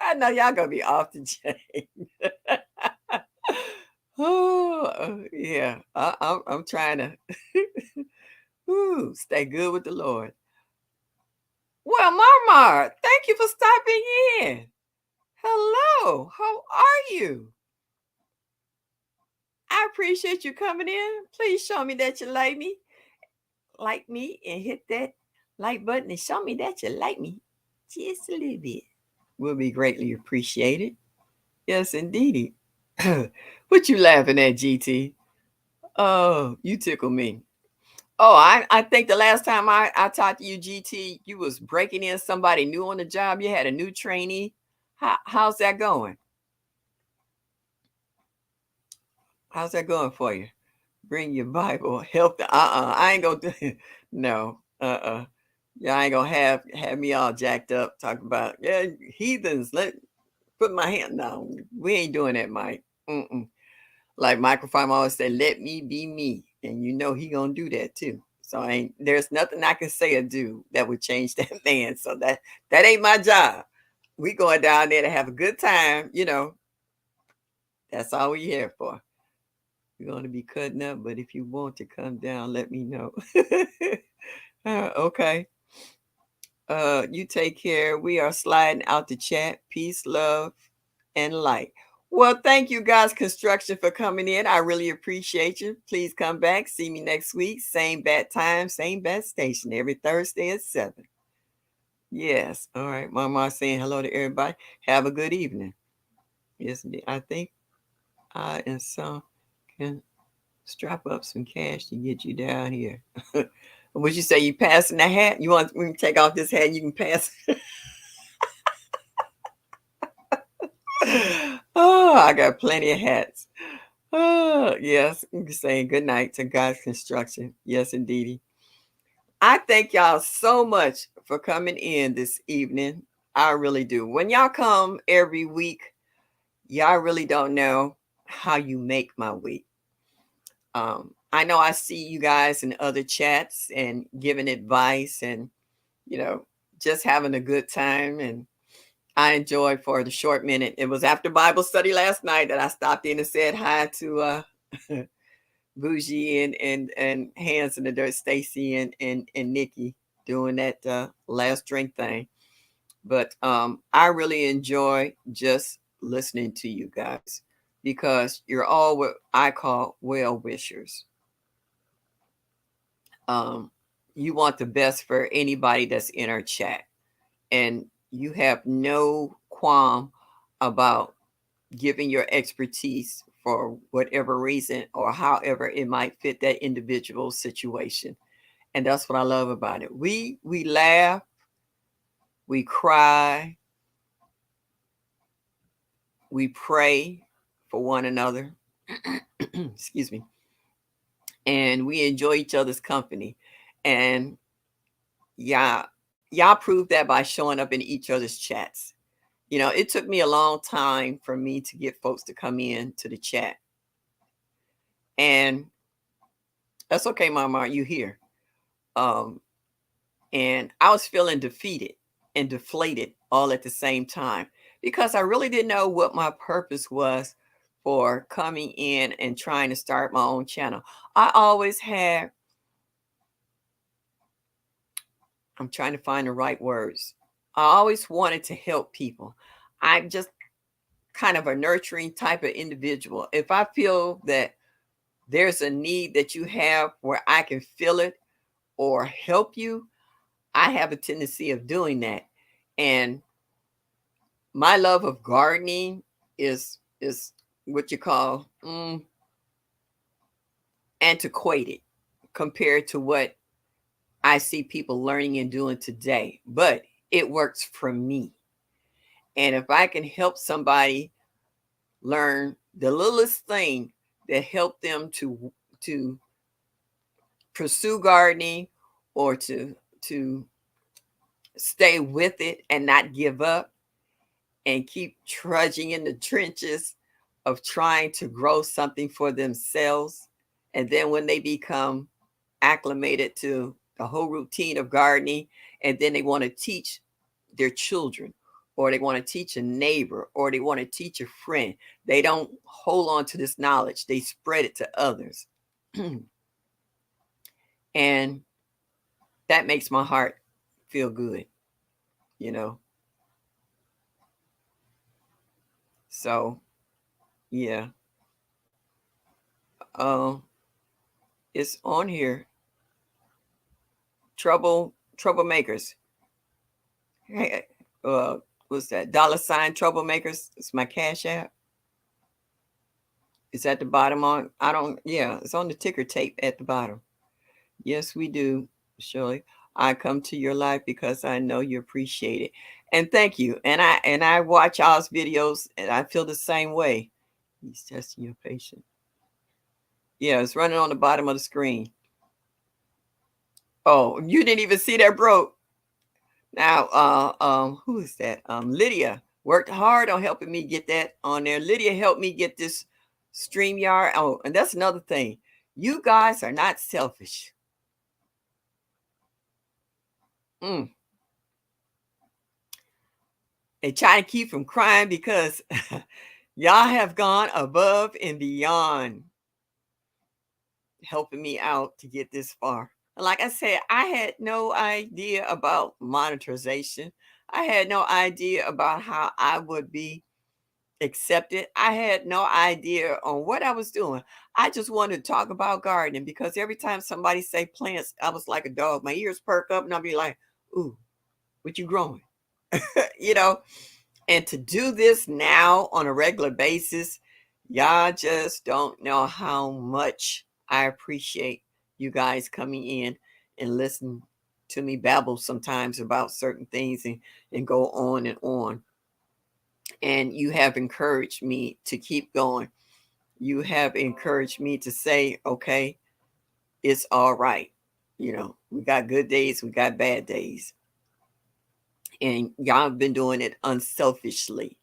I know y'all gonna be off the chain. Oh yeah, I'm trying to stay good with the Lord. Well, Mama, thank you for stopping in. Hello, how are you? I appreciate you coming in. Please show me that you like me, and hit that like button and show me that you like me just a little bit. Will be greatly appreciated. Yes, indeedy. What you laughing at, GT? Oh, you tickle me. Oh, I think the last time I talked to you, GT, you was breaking in somebody new on the job. You had a new trainee. How's that going? How's that going for you? Bring your Bible. Help the I ain't gonna do no. Yeah, I ain't gonna have me all jacked up talking about yeah, heathens. Let put my hand no, we ain't doing that, Mike. Mm-mm. Like microfarm always say, let me be me. And you know he gonna do that too. So ain't there's nothing I can say or do that would change that man. So that ain't my job. We going down there to have a good time, That's all we here for. We're going to be cutting up, but if you want to come down, let me know. Okay. You take care. We are sliding out the chat. Peace, love, and light. Well, thank you guys, Construction, for coming in. I really appreciate you. Please come back. See me next week. Same bat time, same bat station, every Thursday at 7. Yes. All right. Mama saying hello to everybody. Have a good evening. Yes, I think I and some can strap up some cash to get you down here. Would you say you passing the hat? You want me to take off this hat and you can pass? Oh, I got plenty of hats. Oh, yes. I'm saying good night to God's construction. Yes, indeedy. I thank y'all so much for coming in this evening. I really do. When y'all come every week, y'all really don't know how you make my week. I know I see you guys in other chats and giving advice and, you know, just having a good time. And I enjoyed for the short minute. It was after Bible study last night that I stopped in and said hi to Bougie and Hands in the Dirt, Stacy and Nikki doing that last drink thing. But I really enjoy just listening to you guys because you're all what I call well wishers. You want the best for anybody that's in our chat, and you have no qualm about giving your expertise for whatever reason or however it might fit that individual situation. And that's what I love about it. We laugh, we cry, we pray for one another. Excuse me. And we enjoy each other's company. And yeah, y'all prove that by showing up in each other's chats. You know, it took me a long time for me to get folks to come in to the chat. And that's okay, Mama, you here. And I was feeling defeated and deflated all at the same time because I really didn't know what my purpose was for coming in and trying to start my own channel. I always had, I'm trying to find the right words. I always wanted to help people. I'm just kind of a nurturing type of individual. If I feel that there's a need that you have where I can fill it or help you, I have a tendency of doing that. And my love of gardening is what you call antiquated compared to what I see people learning and doing today. But it works for me. And if I can help somebody learn the littlest thing that helped them to pursue gardening or to stay with it and not give up and keep trudging in the trenches of trying to grow something for themselves. And then when they become acclimated to the whole routine of gardening, and then they want to teach their children, or they want to teach a neighbor, or they want to teach a friend, they don't hold on to this knowledge. They spread it to others. And that makes my heart feel good, you know. So, yeah. It's on here. Troublemakers. Hey, what's that? $ troublemakers. It's my Cash App. It's at the bottom on. I don't. Yeah, it's on the ticker tape at the bottom. Yes, we do, Shirley. I come to your life because I know you appreciate it, and thank you. And I watch y'all's videos, and I feel the same way. He's testing your patience. Yeah, it's running on the bottom of the screen. Oh, you didn't even see that, bro. Now, who is that? Lydia worked hard on helping me get that on there. Lydia helped me get this StreamYard. Oh, and that's another thing. You guys are not selfish. They try to keep from crying because y'all have gone above and beyond helping me out to get this far. Like I said, I had no idea about monetization. I had no idea about how I would be accepted. I had no idea on what I was doing. I just wanted to talk about gardening because every time somebody say plants, I was like a dog. My ears perk up and I'll be like, ooh, what you growing? You know, and to do this now on a regular basis, y'all just don't know how much I appreciate you guys coming in and listen to me babble sometimes about certain things and go on and on. And you have encouraged me to keep going. You have encouraged me to say, okay, it's all right. We got good days, we got bad days. And y'all have been doing it unselfishly.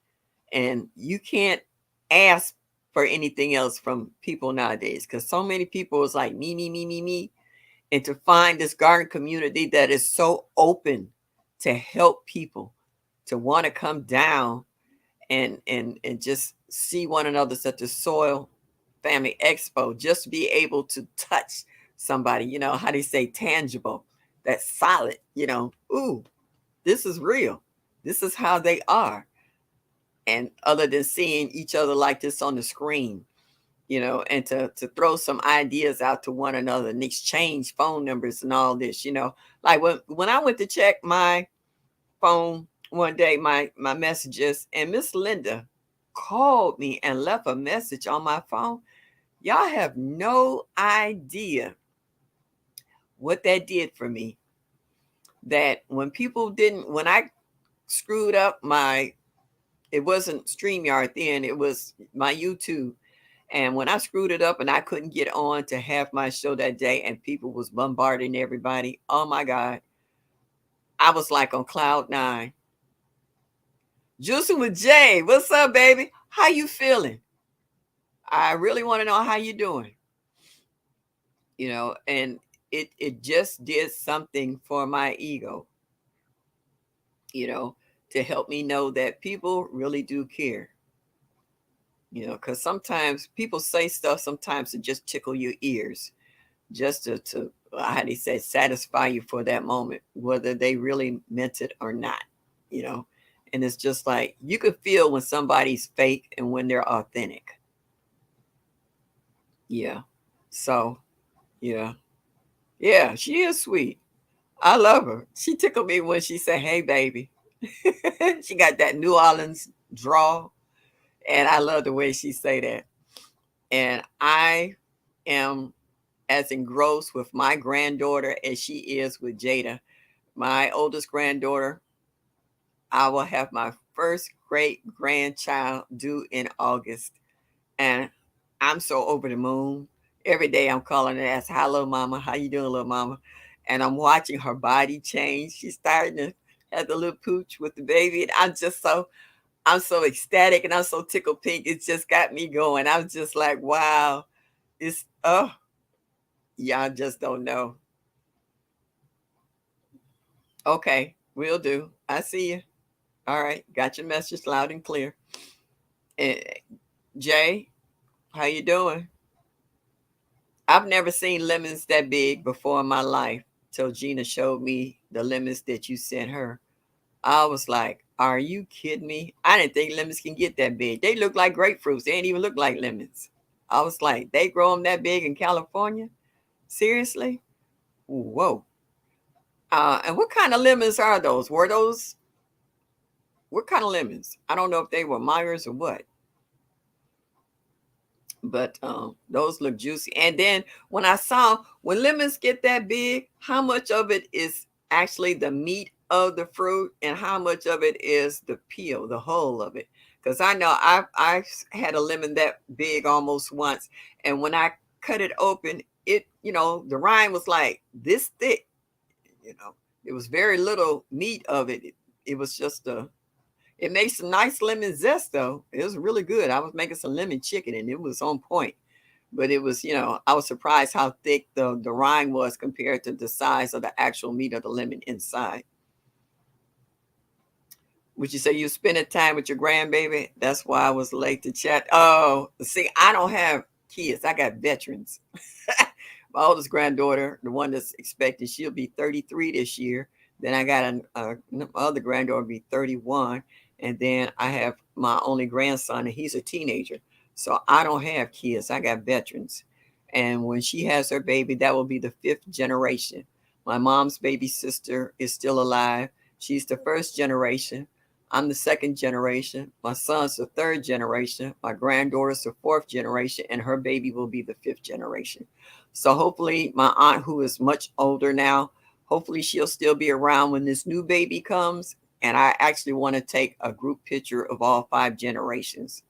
And you can't ask for anything else from people nowadays because so many people is like me, me, me, me, me. And to find this garden community that is so open to help people, to want to come down and just see one another at the Soil Family Expo, just to be able to touch somebody, how they say tangible, that's solid, ooh, this is real. This is how they are. And other than seeing each other like this on the screen, and to throw some ideas out to one another and exchange phone numbers and all this, like when I went to check my phone one day, my messages, and Miss Linda called me and left a message on my phone. Y'all have no idea what that did for me. That when I screwed up it wasn't StreamYard then, it was my YouTube. And when I screwed it up and I couldn't get on to have my show that day and people was bombarding everybody, oh my God, I was like on cloud nine. Juicing with Jay, what's up, baby? How you feeling? I really want to know how you doing. And it just did something for my ego, to help me know that people really do care. Because sometimes people say stuff sometimes to just tickle your ears, just to how they say, satisfy you for that moment, whether they really meant it or not, you know. And it's just like you could feel when somebody's fake and when they're authentic. Yeah. So, yeah. Yeah, she is sweet. I love her. She tickled me when she said, "Hey, baby." She got that New Orleans drawl, and I love the way she say that. And I am as engrossed with my granddaughter as she is with Jada. My oldest granddaughter, I will have my first great grandchild due in August. And I'm so over the moon. Every day I'm calling and ask, "Hi, little mama. How you doing, little mama?" And I'm watching her body change. She's starting to have the little pooch with the baby. And I'm so ecstatic and I'm so tickled pink. It's just got me going. I'm just like, wow. It's y'all just don't know. Okay, will do. I see you. All right, got your message loud and clear. Eh, Jay, how you doing? I've never seen lemons that big before in my life till Gina showed me the lemons that you sent her. I was like, are you kidding me? I didn't think lemons can get that big. They look like grapefruits. They ain't even look like lemons. I was like, they grow them that big in California? Seriously? Whoa. And what kind of lemons are those? What kind of lemons? I don't know if they were Myers or what. But those look juicy. And then when lemons get that big, how much of it is actually the meat of the fruit and how much of it is the peel, the whole of it? Because I know I've had a lemon that big almost once, and when I cut it open, the rind was like this thick. You know, it was very little meat of it. It was just it makes some nice lemon zest though. It was really good. I was making some lemon chicken and it was on point. But it was, I was surprised how thick the rind was compared to the size of the actual meat of the lemon inside. Would you say you spending time with your grandbaby? That's why I was late to chat. Oh, see, I don't have kids. I got veterans. My oldest granddaughter, the one that's expecting, she'll be 33 this year. Then I got my other granddaughter be 31. And then I have my only grandson, and he's a teenager. So I don't have kids. I got veterans. And when she has her baby, that will be the fifth generation. My mom's baby sister is still alive. She's the first generation. I'm the second generation. My son's the third generation. My granddaughter's the fourth generation, and her baby will be the fifth generation. So hopefully, my aunt, who is much older now, hopefully she'll still be around when this new baby comes. And I actually want to take a group picture of all five generations.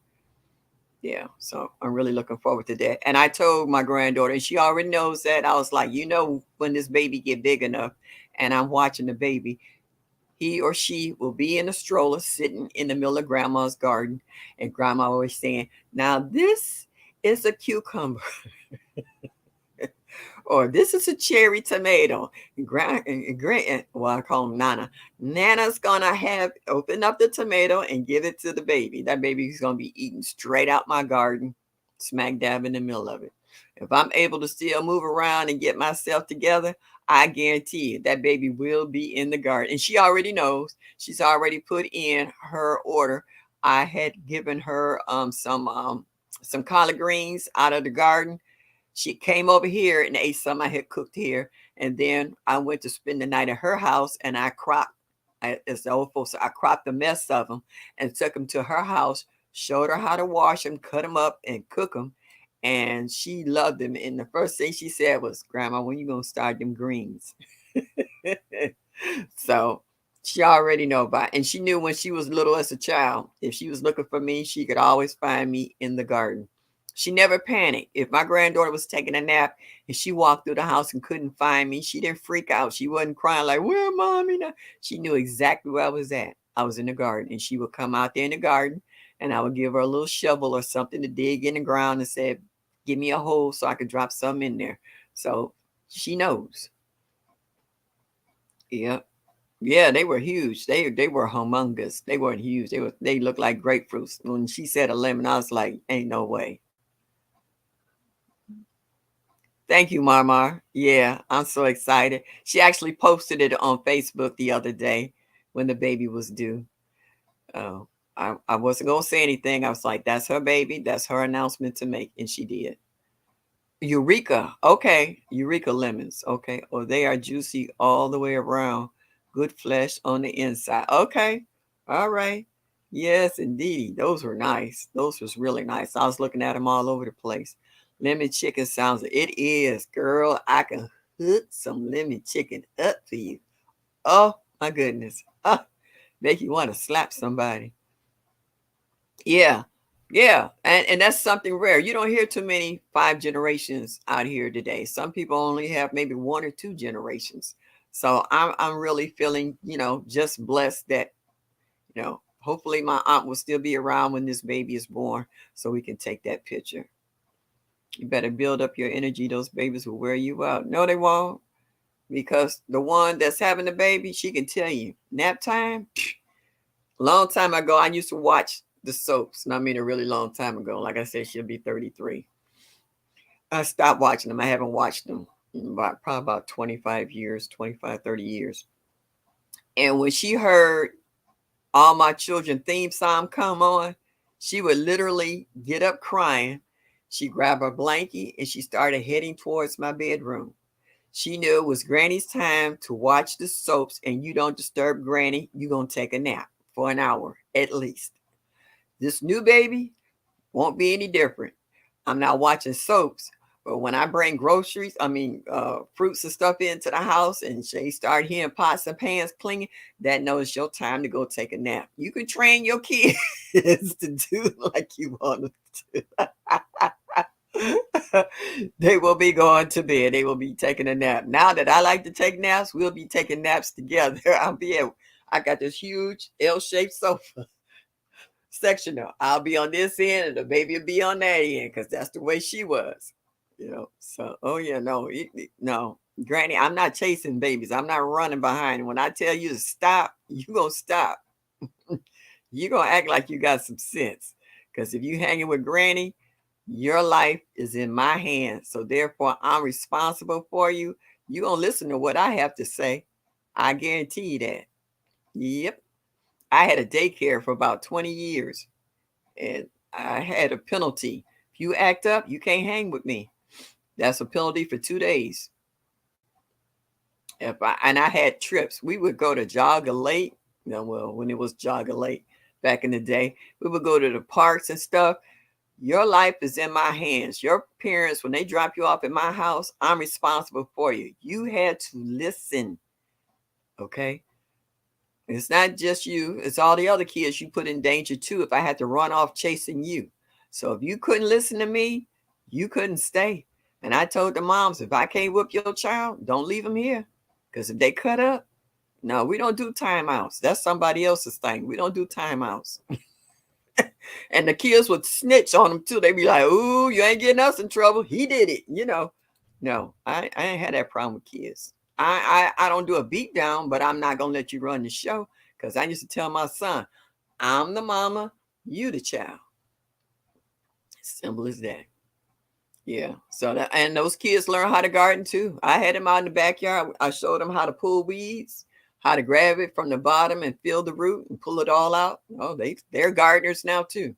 Yeah, so I'm really looking forward to that. And I told my granddaughter, and she already knows that. I was like, when this baby get big enough, and I'm watching the baby, he or she will be in a stroller sitting in the middle of grandma's garden, and grandma always saying, "Now this is a cucumber." Or this is a cherry tomato. Well, I call him Nana. Nana's gonna have open up the tomato and give it to the baby. That baby's gonna be eating straight out my garden, smack dab in the middle of it. If I'm able to still move around and get myself together, I guarantee you that baby will be in the garden. And she already knows. She's already put in her order. I had given her some collard greens out of the garden. She came over here and ate some I had cooked here. And then I went to spend the night at her house, and I cropped, as the old folks say, I cropped the mess of them and took them to her house, showed her how to wash them, cut them up, and cook them. And she loved them. And the first thing she said was, "Grandma, when you going to start them greens?" So she already know about it. And she knew when she was little as a child, if she was looking for me, she could always find me in the garden. She never panicked. If my granddaughter was taking a nap and she walked through the house and couldn't find me, she didn't freak out. She wasn't crying like, "Where mommy now?" She knew exactly where I was at. I was in the garden, and she would come out there in the garden, and I would give her a little shovel or something to dig in the ground and say, "Give me a hole so I could drop some in there." So she knows. Yeah. Yeah, they were huge. They were humongous. They weren't huge. They looked like grapefruits. When she said a lemon, I was like, "Ain't no way." Thank you, Mama. Yeah, I'm so excited. She actually posted it on Facebook the other day when the baby was due. Oh, I wasn't gonna say anything. I was like, "That's her baby. That's her announcement to make," and she did. Eureka. Okay. Eureka lemons. Okay. Oh, they are juicy all the way around. Good flesh on the inside. Okay. All right. Yes, indeed. Those were nice. Those was really nice. I was looking at them all over the place. Lemon chicken sounds, it is, girl. I can hook some lemon chicken up for you. Oh my goodness. Oh, make you want to slap somebody. Yeah. Yeah. And that's something rare. You don't hear too many five generations out here today. Some people only have maybe one or two generations. So I'm really feeling, just blessed that, hopefully my aunt will still be around when this baby is born so we can take that picture. You better build up your energy. Those babies will wear you out. No, they won't. Because the one that's having the baby, she can tell you nap time. Long time ago, I used to watch the soaps. And I mean, a really long time ago. Like I said, she'll be 33. I stopped watching them. I haven't watched them in probably about 25 years, 25, 30 years. And when she heard All My Children theme song come on, she would literally get up crying. She grabbed her blankie and she started heading towards my bedroom. She knew it was Granny's time to watch the soaps, and you don't disturb Granny, you're going to take a nap for an hour at least. This new baby won't be any different. I'm not watching soaps, but when I bring fruits and stuff into the house and she start hearing pots and pans clinging, that knows your time to go take a nap. You can train your kids to do like you want them to. They will be going to bed. They will be taking a nap. Now that I like to take naps, we'll be taking naps together. I got this huge L-shaped sofa sectional. I'll be on this end and the baby will be on that end because that's the way she was. So oh yeah, no, no. Granny, I'm not chasing babies. I'm not running behind. When I tell you to stop, you gonna stop. You gonna act like you got some sense. Because if you hanging with Granny, your life is in my hands. So therefore, I'm responsible for you. You're going to listen to what I have to say. I guarantee you that. Yep. I had a daycare for about 20 years. And I had a penalty. If you act up, you can't hang with me. That's a penalty for 2 days. And I had trips. We would go to Jogger Lake. Yeah, well, when it was Jogger Lake back in the day, we would go to the parks and stuff. Your life is in my hands. Your parents, when they drop you off at my house, I'm responsible for you. You had to listen, okay? It's not just you, it's all the other kids you put in danger too if I had to run off chasing you. So if you couldn't listen to me, you couldn't stay. And I told the moms, if I can't whoop your child, don't leave them here. Because if they cut up, no, we don't do timeouts. That's somebody else's thing. We don't do timeouts. And the kids would snitch on them too. They'd be like, "Ooh, you ain't getting us in trouble. He did it." No, I ain't had that problem with kids. I don't do a beat down, but I'm not gonna let you run the show because I used to tell my son, I'm the mama, you the child. Simple as that. Yeah. So that, and those kids learn how to garden too. I had them out in the backyard. I showed them how to pull weeds, how to grab it from the bottom and feel the root and pull it all out. Oh, they're gardeners now too.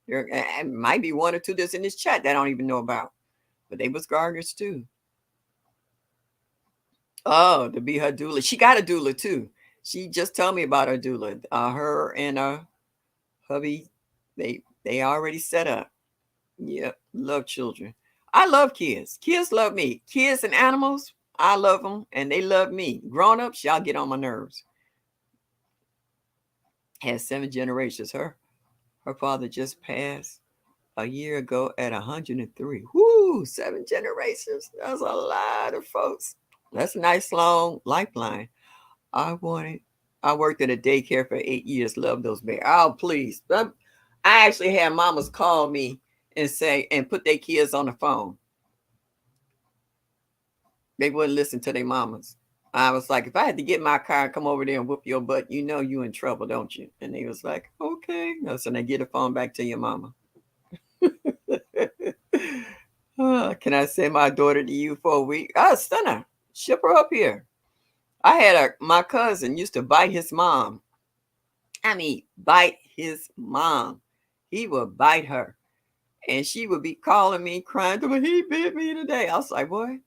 There might be one or two that's in this chat that I don't even know about, but they was gardeners too. Oh, to be her doula. She got a doula too. She just told me about her doula. Her and hubby, they already set up. Yep, love children. I love kids. Kids love me. Kids and animals, I love them and they love me. Grown ups, y'all get on my nerves. Has 7 generations. Her father just passed a year ago at 103. Whoo, 7 generations. That's a lot of folks. That's a nice long lifeline. I wanted, I worked at a daycare for 8 years. Love those bears. Oh, please. I actually had mamas call me and say, and put their kids on the phone. They wouldn't listen to their mamas. I was like, if I had to get my car and come over there and whoop your butt, you know you in trouble, don't you? And they was like, okay. No, so they get the phone back to your mama. Can I send my daughter to you for a week? Oh, send her. Ship her up here. I had my cousin used to bite his mom. I mean, bite his mom. He would bite her. And she would be calling me, crying to me, he bit me today. I was like, boy,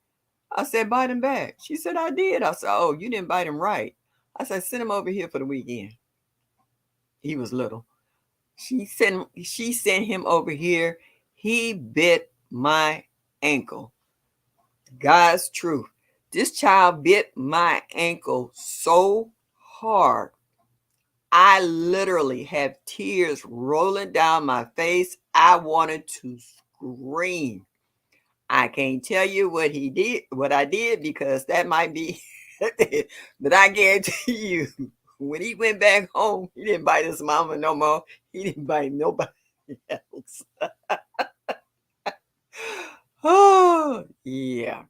I said, bite him back. She said, I did. I said, oh, you didn't bite him right. I said, send him over here for the weekend. He was little. She sent him over here. He bit my ankle. God's truth. This child bit my ankle so hard. I literally have tears rolling down my face. I wanted to scream. I can't tell you what I did, because that might be, but I guarantee you, when he went back home, he didn't bite his mama no more. He didn't bite nobody else. Oh, yeah.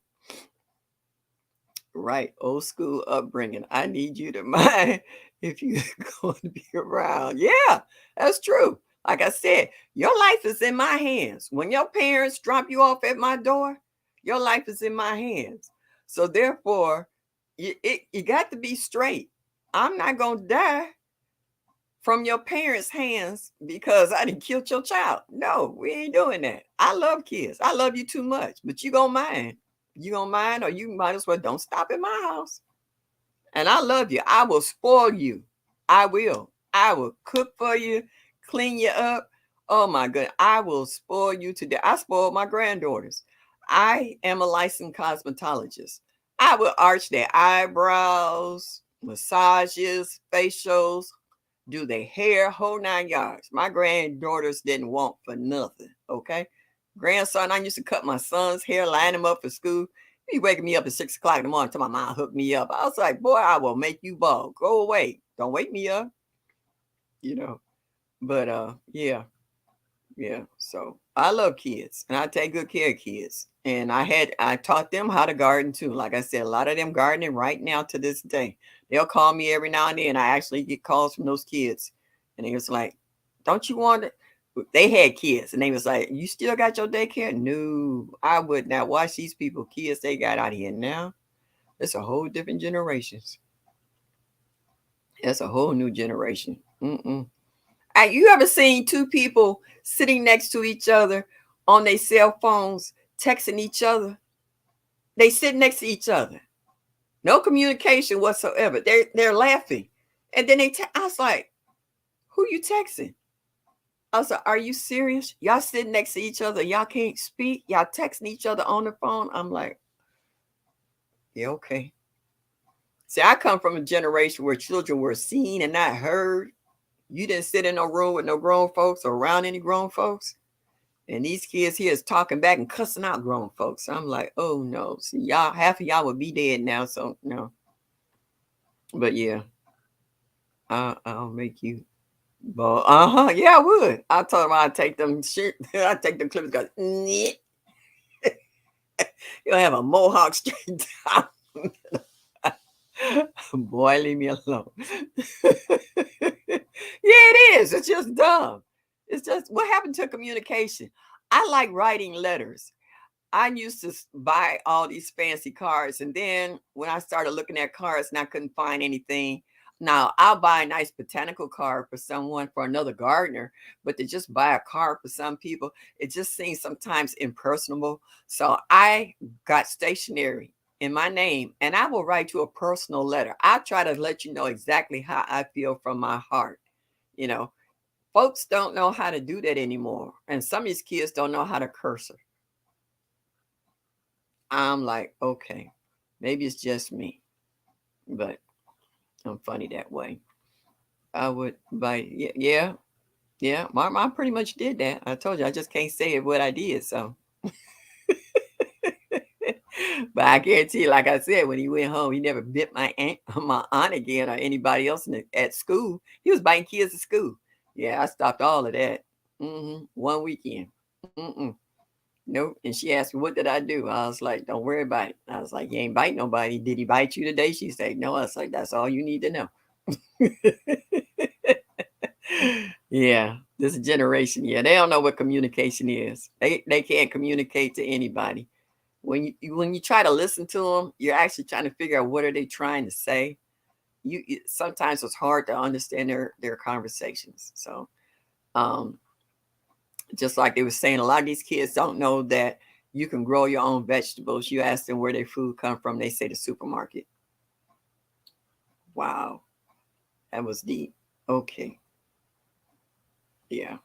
Right. Old school upbringing. I need you to mind if you're going to be around. Yeah, that's true. Like I said, your life is in my hands. When your parents drop you off at my door, your life is in my hands. So therefore, you got to be straight. I'm not going to die from your parents' hands because I didn't kill your child. No, we ain't doing that. I love kids. I love you too much, but you gonna mind. You gonna mind, or you might as well don't stop at my house. And I love you. I will spoil you. I will. I will cook for you, clean you up. Oh my goodness. I will spoil you today. I spoiled my granddaughters. I am a licensed cosmetologist. I will arch their eyebrows, massages, facials, do their hair, whole 9 yards. My granddaughters didn't want for nothing. Okay. Grandson, I used to cut my son's hair, line him up for school. He waking me up at 6 o'clock in the morning till my mom hooked me up. I was like, boy, I will make you bald. Go away. Don't wake me up. You know. But yeah. Yeah. So I love kids and I take good care of kids. And I taught them how to garden too. Like I said, a lot of them gardening right now to this day. They'll call me every now and then. I actually get calls from those kids. And they was like, don't you want it? They had kids and they was like, you still got your daycare? No, I would not watch these people, kids they got out here now. It's a whole different generations. It's a whole new generation. Mm-mm. You ever seen two people sitting next to each other on their cell phones, texting each other? They sit next to each other. No communication whatsoever. They're laughing. And then I was like, who you texting? I was like, are you serious? Y'all sitting next to each other. Y'all can't speak. Y'all texting each other on the phone. I'm like, yeah, okay. See, I come from a generation where children were seen and not heard. You didn't sit in a room with no grown folks or around any grown folks. And these kids here is talking back and cussing out grown folks. I'm like, oh no. See, y'all, half of y'all would be dead now. So no. But yeah, I'll make you. But yeah, I would. I told him I'd take them shit. I'd take them clips. Cause you'll have a mohawk straight down. Boy, leave me alone. Yeah, it is. It's just dumb. It's just what happened to communication. I like writing letters. I used to buy all these fancy cards, and then when I started looking at cards and I couldn't find anything, now I'll buy a nice botanical card for someone, for another gardener, but to just buy a card for some people, it just seems sometimes impersonable. So I got stationery in my name, and I will write you a personal letter. I try to let you know exactly how I feel from my heart. You know, folks don't know how to do that anymore, and some of these kids don't know how to curse. I'm like, okay, maybe it's just me, but I'm funny that way. I would buy, yeah, yeah, yeah. My mom pretty much did that. I told you, I just can't say it what I did. So, but I guarantee you, like I said, when he went home, he never bit my aunt, my aunt again, or anybody else at school. He was biting kids at school. Yeah, I stopped all of that. One weekend. Mm-mm. Nope. And she asked me, what did I do? I was like, don't worry about it. I was like, you ain't bite nobody. Did he bite you today? She said, no. I was like, that's all you need to know. Yeah, this generation, yeah, they don't know what communication is. They can't communicate to anybody. When you try to listen to them, you're actually trying to figure out what are they trying to say. Sometimes it's hard to understand their conversations. So, um, just like they were saying, a lot of these kids don't know that you can grow your own vegetables. You ask them where their food come from, they say the supermarket. Wow, that was deep. Okay, yeah.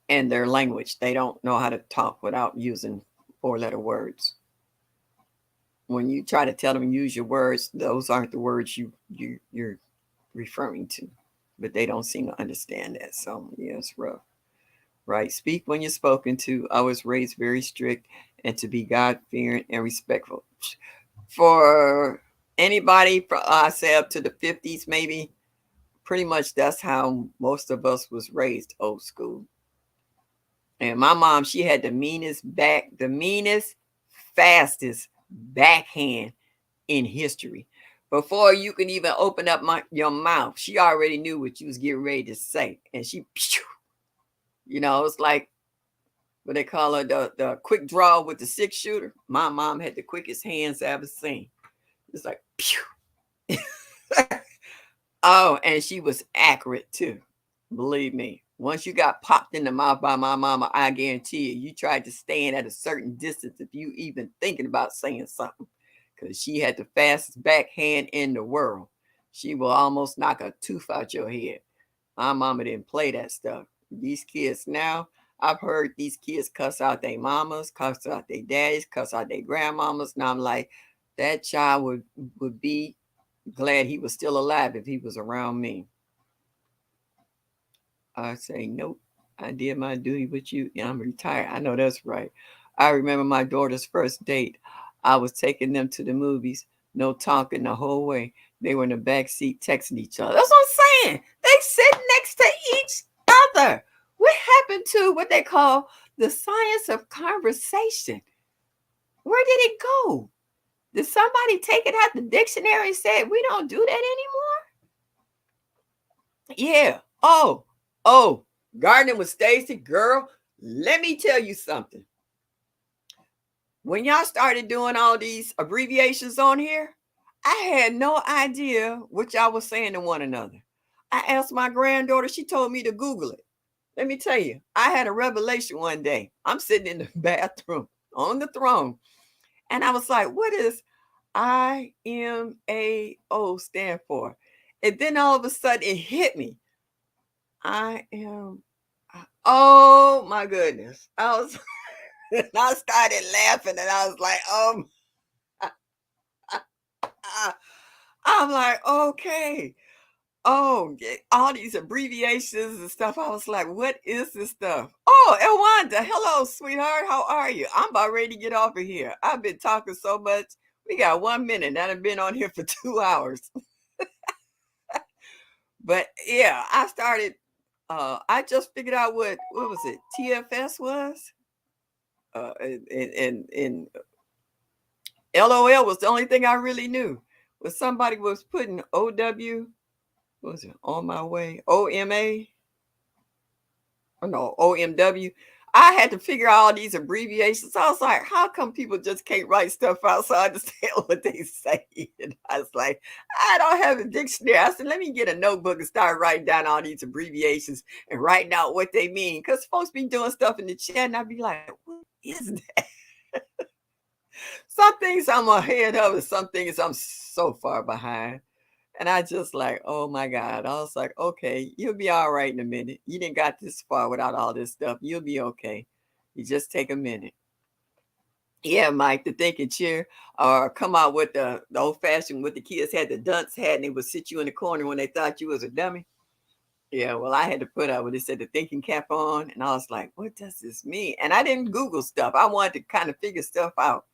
And their language, they don't know how to talk without using four-letter words. When you try to tell them use your words, those aren't the words you're referring to, but they don't seem to understand that. So yeah, it's rough. Right. Speak when you're spoken to. I was raised very strict and to be God fearing and respectful. For anybody, I say up to the 50s, maybe, pretty much that's how most of us was raised, old school. And my mom, she had the meanest, fastest backhand in history. Before you can even open up your mouth, she already knew what you was getting ready to say. And she, it's like what they call her, the quick draw with the 6-shooter. My mom had the quickest hands I ever seen. It's like, pew. Oh, and she was accurate too. Believe me. Once you got popped in the mouth by my mama, I guarantee you tried to stand at a certain distance if you even thinking about saying something. Because she had the fastest backhand in the world. She will almost knock a tooth out your head. My mama didn't play that stuff. These kids now, I've heard these kids cuss out their mamas, cuss out their daddies, cuss out their grandmamas. Now I'm like, that child would be glad he was still alive if he was around me. I say, nope, I did my duty with you and I'm retired. I know that's right. I remember my daughter's first date. I was taking them to the movies, no talking the whole way. They were in the back seat texting each other. That's what I'm saying. They sit next to each other. What happened to what they call the science of conversation? Where did it go? Did somebody take it out the dictionary and say we don't do that anymore? Yeah. Oh, gardening with Stacy, girl. Let me tell you something. When y'all started doing all these abbreviations on here, I had no idea what y'all was saying to one another. I asked my granddaughter, she told me to Google it. Let me tell you, I had a revelation one day. I'm sitting in the bathroom on the throne, and I was like, what is IMAO stand for? And then all of a sudden it hit me. I am, oh my goodness. I started laughing and I was like, I'm like, okay. Oh, all these abbreviations and stuff. I was like, what is this stuff? Oh, Elwanda, hello, sweetheart. How are you? I'm about ready to get off of here. I've been talking so much. We got 1 minute and I've been on here for 2 hours. But yeah, I just figured out what was it? TFS was? And LOL was the only thing I really knew. Was somebody was putting OW, what was it, on my way? OMA? Or no, OMW. I had to figure out all these abbreviations. I was like, how come people just can't write stuff out so I understand what they say? And I was like, I don't have a dictionary. I said, let me get a notebook and start writing down all these abbreviations and writing out what they mean. Because folks be doing stuff in the chat and I'd be like, what is that? Some things I'm ahead of and some things I'm so far behind. And I just like, oh my God. I was like, okay, you'll be all right in a minute. You didn't got this far without all this stuff. You'll be okay. You just take a minute. Yeah, Mike, the thinking chair, or come out with the old fashioned with the kids had the dunce hat and they would sit you in the corner when they thought you was a dummy. Yeah, well, I had to put out what it said the thinking cap on, and I was like, what does this mean? And I didn't Google stuff. I wanted to kind of figure stuff out.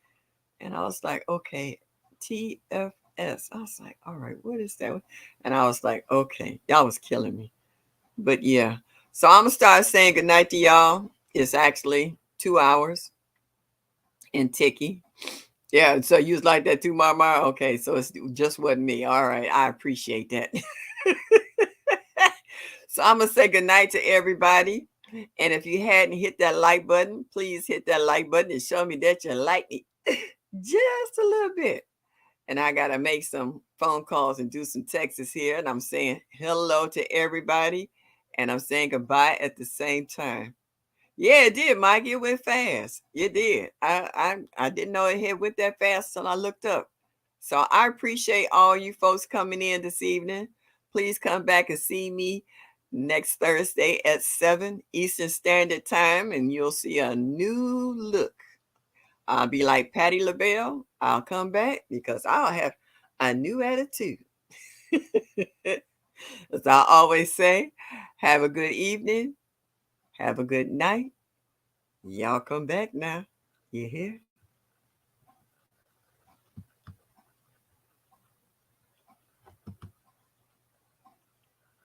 And I was like, okay, TFS. I was like, all right, what is that? And I was like, okay, y'all was killing me. But yeah. So I'm gonna start saying goodnight to y'all. It's actually 2 hours and ticky. Yeah, so you was like that too, Mama. Okay, so it's just wasn't me. All right, I appreciate that. So I'm gonna say goodnight to everybody. And if you hadn't hit that like button, please hit that like button and show me that you like me just a little bit. And I got to make some phone calls and do some texts here. And I'm saying hello to everybody. And I'm saying goodbye at the same time. Yeah, it did, Mike. It went fast. It did. I didn't know it had went that fast until I looked up. So I appreciate all you folks coming in this evening. Please come back and see me next Thursday at 7 Eastern Standard Time, and you'll see a new look. I'll be like Patty LaBelle. I'll come back because I'll have a new attitude. As I always say, have a good evening. Have a good night. Y'all come back now. You hear?